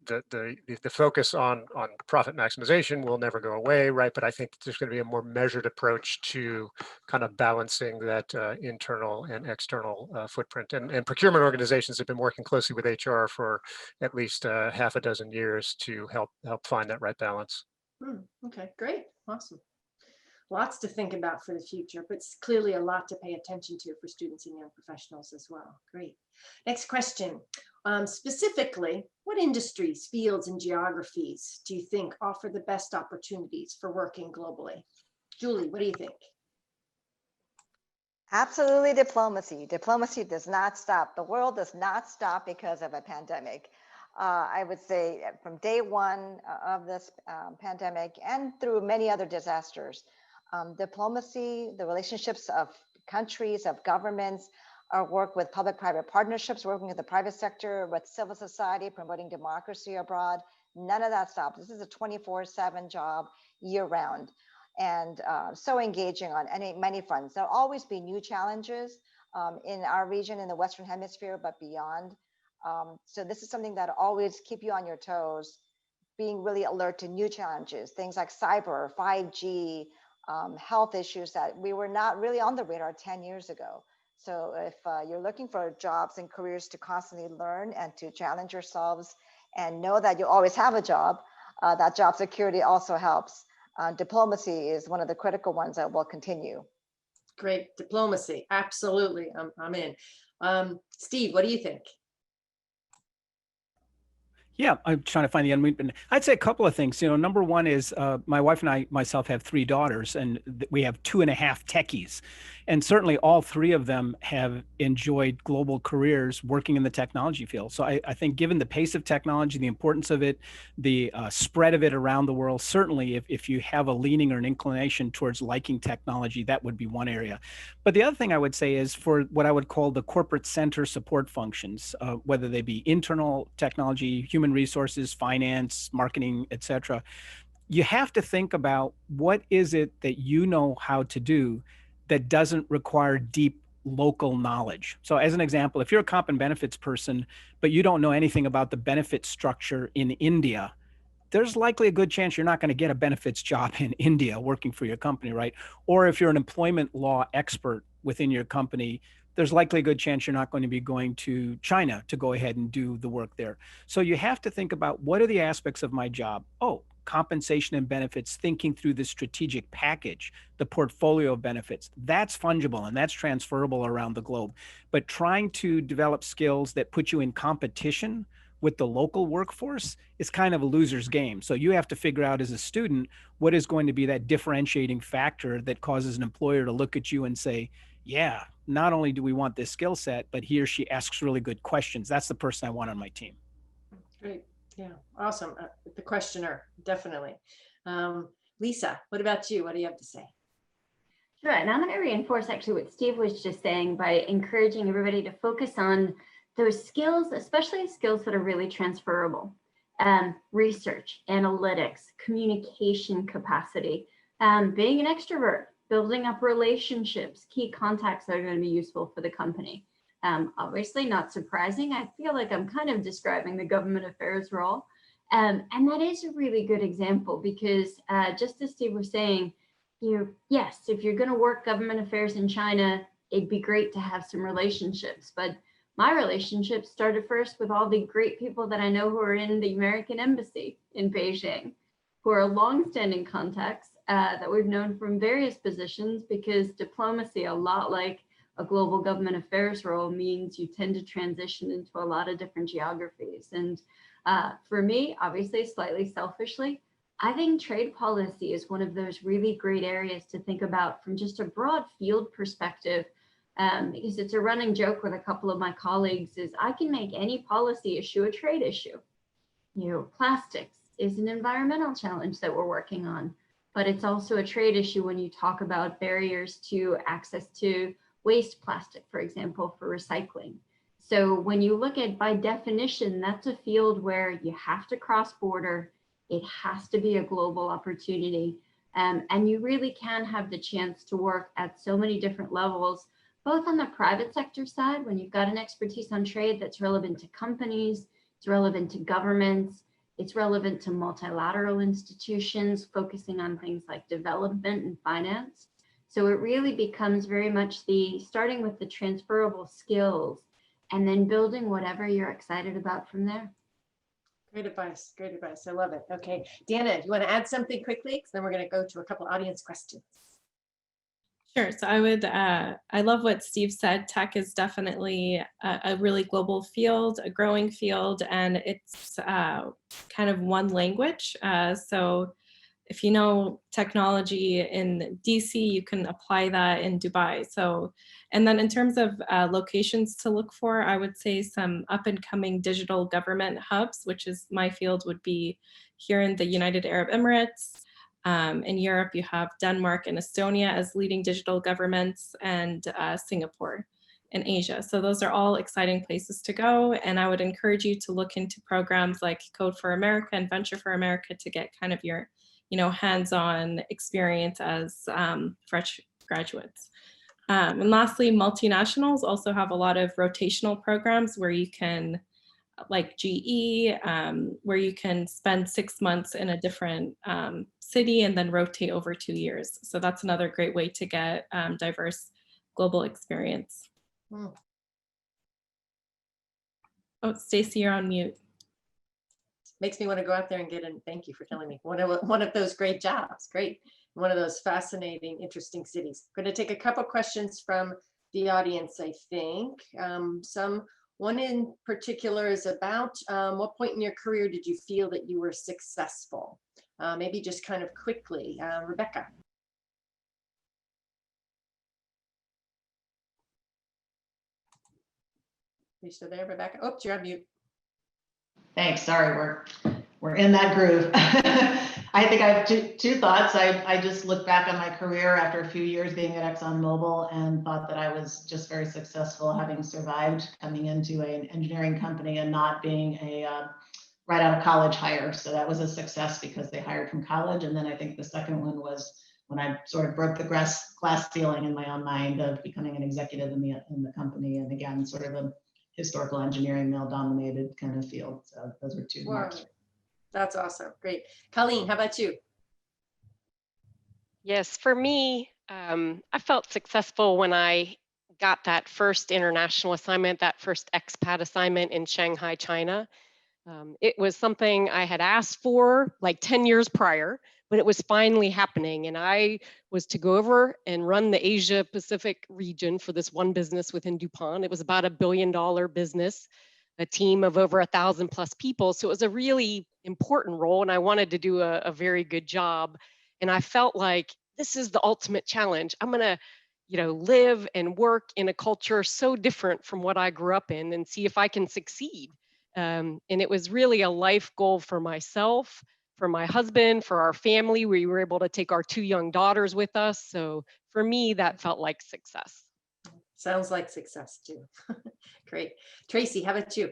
the focus on profit maximization will never go away, right? But I think there's going to be a more measured approach to kind of balancing that internal and external footprint. And procurement organizations have been working closely with HR for at least half a dozen years to help find that right balance. Okay, great, awesome. Lots to think about for the future, but it's clearly a lot to pay attention to for students and young professionals as well. Great. Next question. Specifically, what industries, fields, and geographies do you think offer the best opportunities for working globally? Julie, what do you think? Absolutely diplomacy. Diplomacy does not stop. The world does not stop because of a pandemic. I would say from day one of this pandemic and through many other disasters, diplomacy, the relationships of countries, of governments, our work with public-private partnerships, working with the private sector, with civil society, promoting democracy abroad, none of that stops. This is a 24/7 job year-round, and so engaging on many fronts. There'll always be new challenges in our region, in the Western Hemisphere, but beyond. So this is something that always keep you on your toes, being really alert to new challenges, things like cyber, 5G, health issues that we were not really on the radar 10 years ago. So if you're looking for jobs and careers to constantly learn and to challenge yourselves and know that you always have a job, that job security also helps. Diplomacy is one of the critical ones that will continue. Great, diplomacy, absolutely, I'm in. Steve, what do you think? Yeah, I'm trying to find the unmute button. I'd say a couple of things. Number one is my wife and I myself have 3 daughters, and we have 2.5 techies. And certainly all 3 of them have enjoyed global careers working in the technology field. So I think given the pace of technology, the importance of it, the spread of it around the world, certainly if you have a leaning or an inclination towards liking technology, that would be one area. But the other thing I would say is for what I would call the corporate center support functions, whether they be internal technology, human resources, finance, marketing, et cetera, you have to think about what is it that you know how to do that doesn't require deep local knowledge. So as an example, if you're a comp and benefits person, but you don't know anything about the benefit structure in India, there's likely a good chance you're not going to get a benefits job in India working for your company, right? Or if you're an employment law expert within your company, there's likely a good chance you're not going to be going to China to go ahead and do the work there. So you have to think about, what are the aspects of my job? Oh, compensation and benefits, thinking through the strategic package, the portfolio of benefits. That's fungible and that's transferable around the globe. But trying to develop skills that put you in competition with the local workforce is kind of a loser's game. So you have to figure out as a student, what is going to be that differentiating factor that causes an employer to look at you and say, yeah, not only do we want this skill set, but he or she asks really good questions. That's the person I want on my team. Great. Yeah, awesome. The questioner, definitely. Lisa, what about you? What do you have to say? Sure, and I'm going to reinforce actually what Steve was just saying by encouraging everybody to focus on those skills, especially skills that are really transferable. Research, analytics, communication capacity, being an extrovert, building up relationships, key contacts that are going to be useful for the company. Obviously not surprising. I feel like I'm kind of describing the government affairs role. And that is a really good example because just as Steve was saying, yes, if you're going to work government affairs in China, it'd be great to have some relationships. But my relationship started first with all the great people that I know who are in the American Embassy in Beijing, who are longstanding contacts that we've known from various positions, because diplomacy, a lot like a global government affairs role, means you tend to transition into a lot of different geographies. And for me, obviously, slightly selfishly, I think trade policy is one of those really great areas to think about from just a broad field perspective, because it's a running joke with a couple of my colleagues is I can make any policy issue a trade issue. Plastics is an environmental challenge that we're working on, but it's also a trade issue when you talk about barriers to access to waste plastic, for example, for recycling. So when you look at, by definition, that's a field where you have to cross border, it has to be a global opportunity, and you really can have the chance to work at so many different levels, both on the private sector side, when you've got an expertise on trade that's relevant to companies, it's relevant to governments, It's relevant to multilateral institutions, focusing on things like development and finance. So it really becomes very much starting with the transferable skills and then building whatever you're excited about from there. Great advice. Great advice. I love it. Okay, Deanna, you want to add something quickly? Because then we're going to go to a couple audience questions. Sure. So I love what Steve said. Tech is definitely a really global field, a growing field, and it's kind of one language. So if you know technology in DC, you can apply that in Dubai. So, and then in terms of locations to look for, I would say some up and coming digital government hubs, which is my field, would be here in the United Arab Emirates. In Europe, you have Denmark and Estonia as leading digital governments, and Singapore in Asia. So those are all exciting places to go. And I would encourage you to look into programs like Code for America and Venture for America to get kind of your hands-on experience as fresh graduates. And lastly, multinationals also have a lot of rotational programs where you can, like GE, where you can spend 6 months in a different city and then rotate over 2 years. So that's another great way to get diverse global experience. Oh, Stacie, you're on mute. Makes me want to go out there and get in. Thank you for telling me. One of those great jobs. Great. One of those fascinating, interesting cities. I'm going to take a couple questions from the audience, I think. One in particular is about what point in your career did you feel that you were successful? Maybe just kind of quickly. Rebecca. Are you still there, Rebecca? Oh, you're on mute. Thanks. Sorry, we're in that groove. I think I have two thoughts. I just looked back on my career after a few years being at ExxonMobil and thought that I was just very successful, having survived coming into an engineering company and not being a right out of college hire. So that was a success because they hired from college. And then I think the second one was when I sort of broke the glass ceiling in my own mind of becoming an executive in the company. And again, sort of a historical engineering, male-dominated kind of field. So those were two marks. That's awesome. Great. Colleen, how about you? Yes, for me, I felt successful when I got that first international assignment, that first expat assignment in Shanghai, China. It was something I had asked for like 10 years prior, but it was finally happening. And I was to go over and run the Asia Pacific region for this one business within DuPont. It was about $1 billion business, a team of over 1,000+ people. So it was a really important role and I wanted to do a very good job. And I felt like this is the ultimate challenge. I'm gonna, live and work in a culture so different from what I grew up in and see if I can succeed. And it was really a life goal for myself, for my husband, for our family. We were able to take our 2 young daughters with us. So for me, that felt like success. Sounds like success too. Great. Tracey, how about you?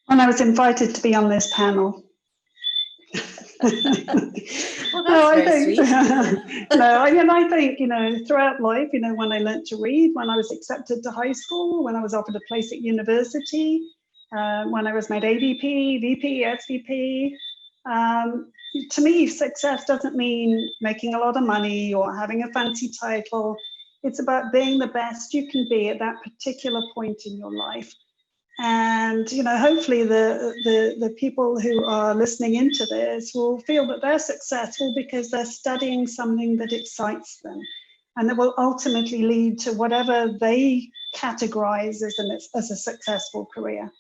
When I was invited to be on this panel. Well, that's very sweet. I think, throughout life, when I learned to read, when I was accepted to high school, when I was offered a place at university, when I was made AVP, VP, SVP, to me, success doesn't mean making a lot of money or having a fancy title. It's about being the best you can be at that particular point in your life. And, hopefully the people who are listening into this will feel that they're successful because they're studying something that excites them and that will ultimately lead to whatever they categorize as a successful career.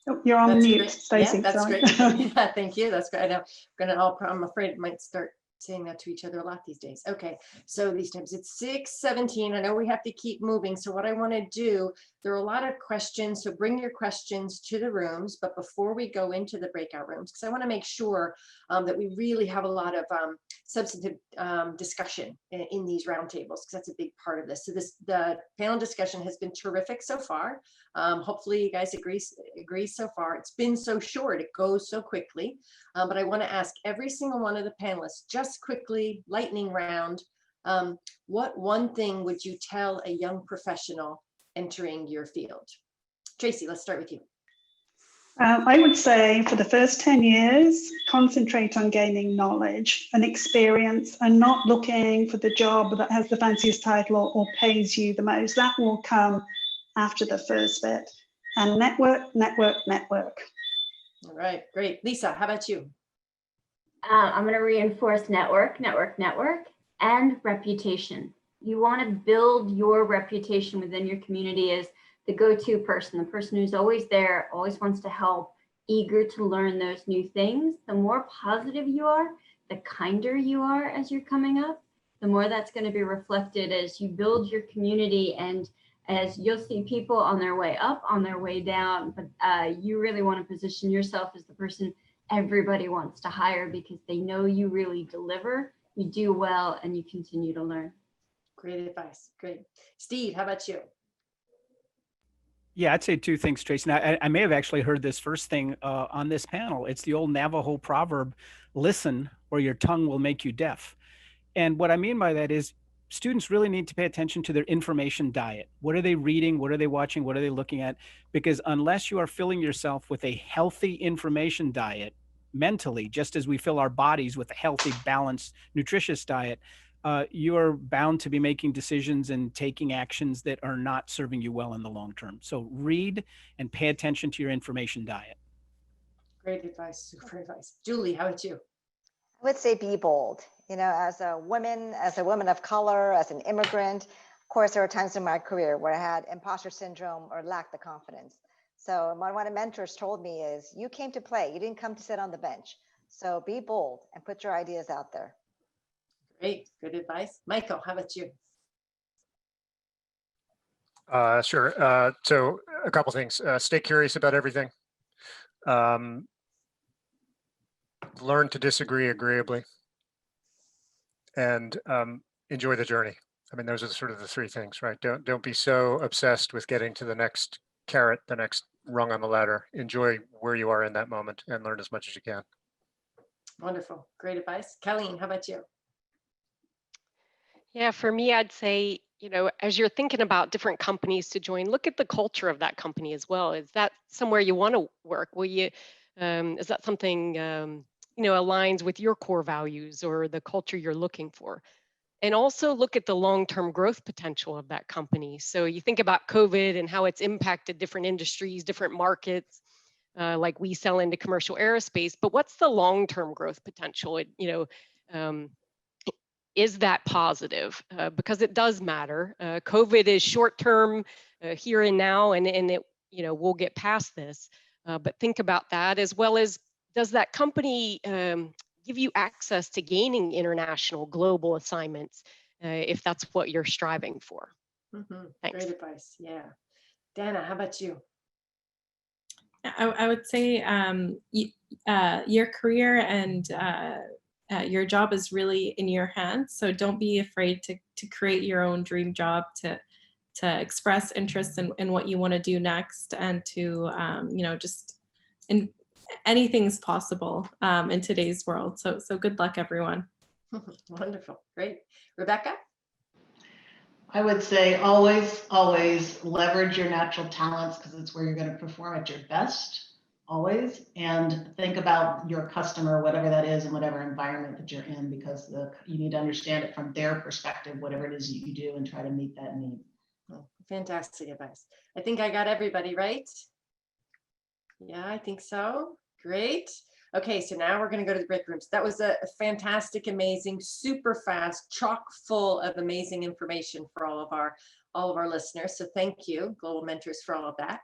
Oh, you're on mute, Stacie. Yeah, that's sorry. great. Yeah, thank you. That's great. I'm afraid it might start saying that to each other a lot these days. Okay, so these times it's 6:17. I know we have to keep moving. So what I want to do, there are a lot of questions. So bring your questions to the rooms. But before we go into the breakout rooms, because I want to make sure that we really have a lot of substantive discussion in these roundtables, because that's a big part of this. So the panel discussion has been terrific so far. Hopefully you guys agree so far. It's been so short, it goes so quickly. But I want to ask every single one of the panelists, just quickly, lightning round, what one thing would you tell a young professional entering your field? Tracey, let's start with you. I would say for the first 10 years, concentrate on gaining knowledge and experience and not looking for the job that has the fanciest title or pays you the most. That will come after the first bit. And network, network, network. All right, great. Lisa, how about you? I'm going to reinforce network, network, network, and reputation. You want to build your reputation within your community as the go-to person, the person who's always there, always wants to help, eager to learn those new things. The more positive you are, the kinder you are as you're coming up, the more that's going to be reflected as you build your community, and as you'll see people on their way up, on their way down, but you really want to position yourself as the person everybody wants to hire because they know you really deliver, you do well, and you continue to learn. Great advice. Great. Steve, how about you? Yeah, I'd say two things, Tracey. And I may have actually heard this first thing on this panel. It's the old Navajo proverb, listen or your tongue will make you deaf. And what I mean by that is students really need to pay attention to their information diet. What are they reading? What are they watching? What are they looking at? Because unless you are filling yourself with a healthy information diet mentally, just as we fill our bodies with a healthy, balanced, nutritious diet, you are bound to be making decisions and taking actions that are not serving you well in the long term. So read and pay attention to your information diet. Great advice, super advice. Julie, how about you? I would say be bold. You know, as a woman of color, as an immigrant, of course, there were times in my career where I had imposter syndrome or lacked the confidence. So one of my mentors told me is, you came to play, you didn't come to sit on the bench. So be bold and put your ideas out there. Great, good advice. Michael, how about you? Sure. So a couple things. Stay curious about everything. Learn to disagree agreeably, and enjoy the journey. I mean, those are sort of the three things, right? Don't be so obsessed with getting to the next carrot, the next rung on the ladder. Enjoy where you are in that moment and learn as much as you can. Wonderful, great advice. Colleen, how about you? Yeah, for me, I'd say, as you're thinking about different companies to join, look at the culture of that company as well. Is that somewhere you want to work? Is that something, aligns with your core values or the culture you're looking for? And also look at the long-term growth potential of that company. So you think about COVID and how it's impacted different industries, different markets, like we sell into commercial aerospace, but what's the long-term growth potential? Is that positive? Because it does matter. COVID is short-term, here and now, and it, we'll get past this. But think about that, as well as, does that company give you access to gaining international global assignments, if that's what you're striving for? Thanks. Great advice. Yeah. Dana, how about you? I would say your career and your job is really in your hands. So don't be afraid to create your own dream job, to express interest in what you want to do next, and to anything's possible in today's world. So good luck, everyone. Wonderful, great. Rebecca? I would say always leverage your natural talents, because it's where you're going to perform at your best, always. And think about your customer, whatever that is, in whatever environment that you're in, because you need to understand it from their perspective, whatever it is that you do, and try to meet that need. Oh, fantastic advice. I think I got everybody right. Yeah, I think so. Great. Okay, so now we're going to go to the break rooms. That was a fantastic, amazing, super fast, chock full of amazing information for all of our listeners. So thank you, Global Mentors, for all of that.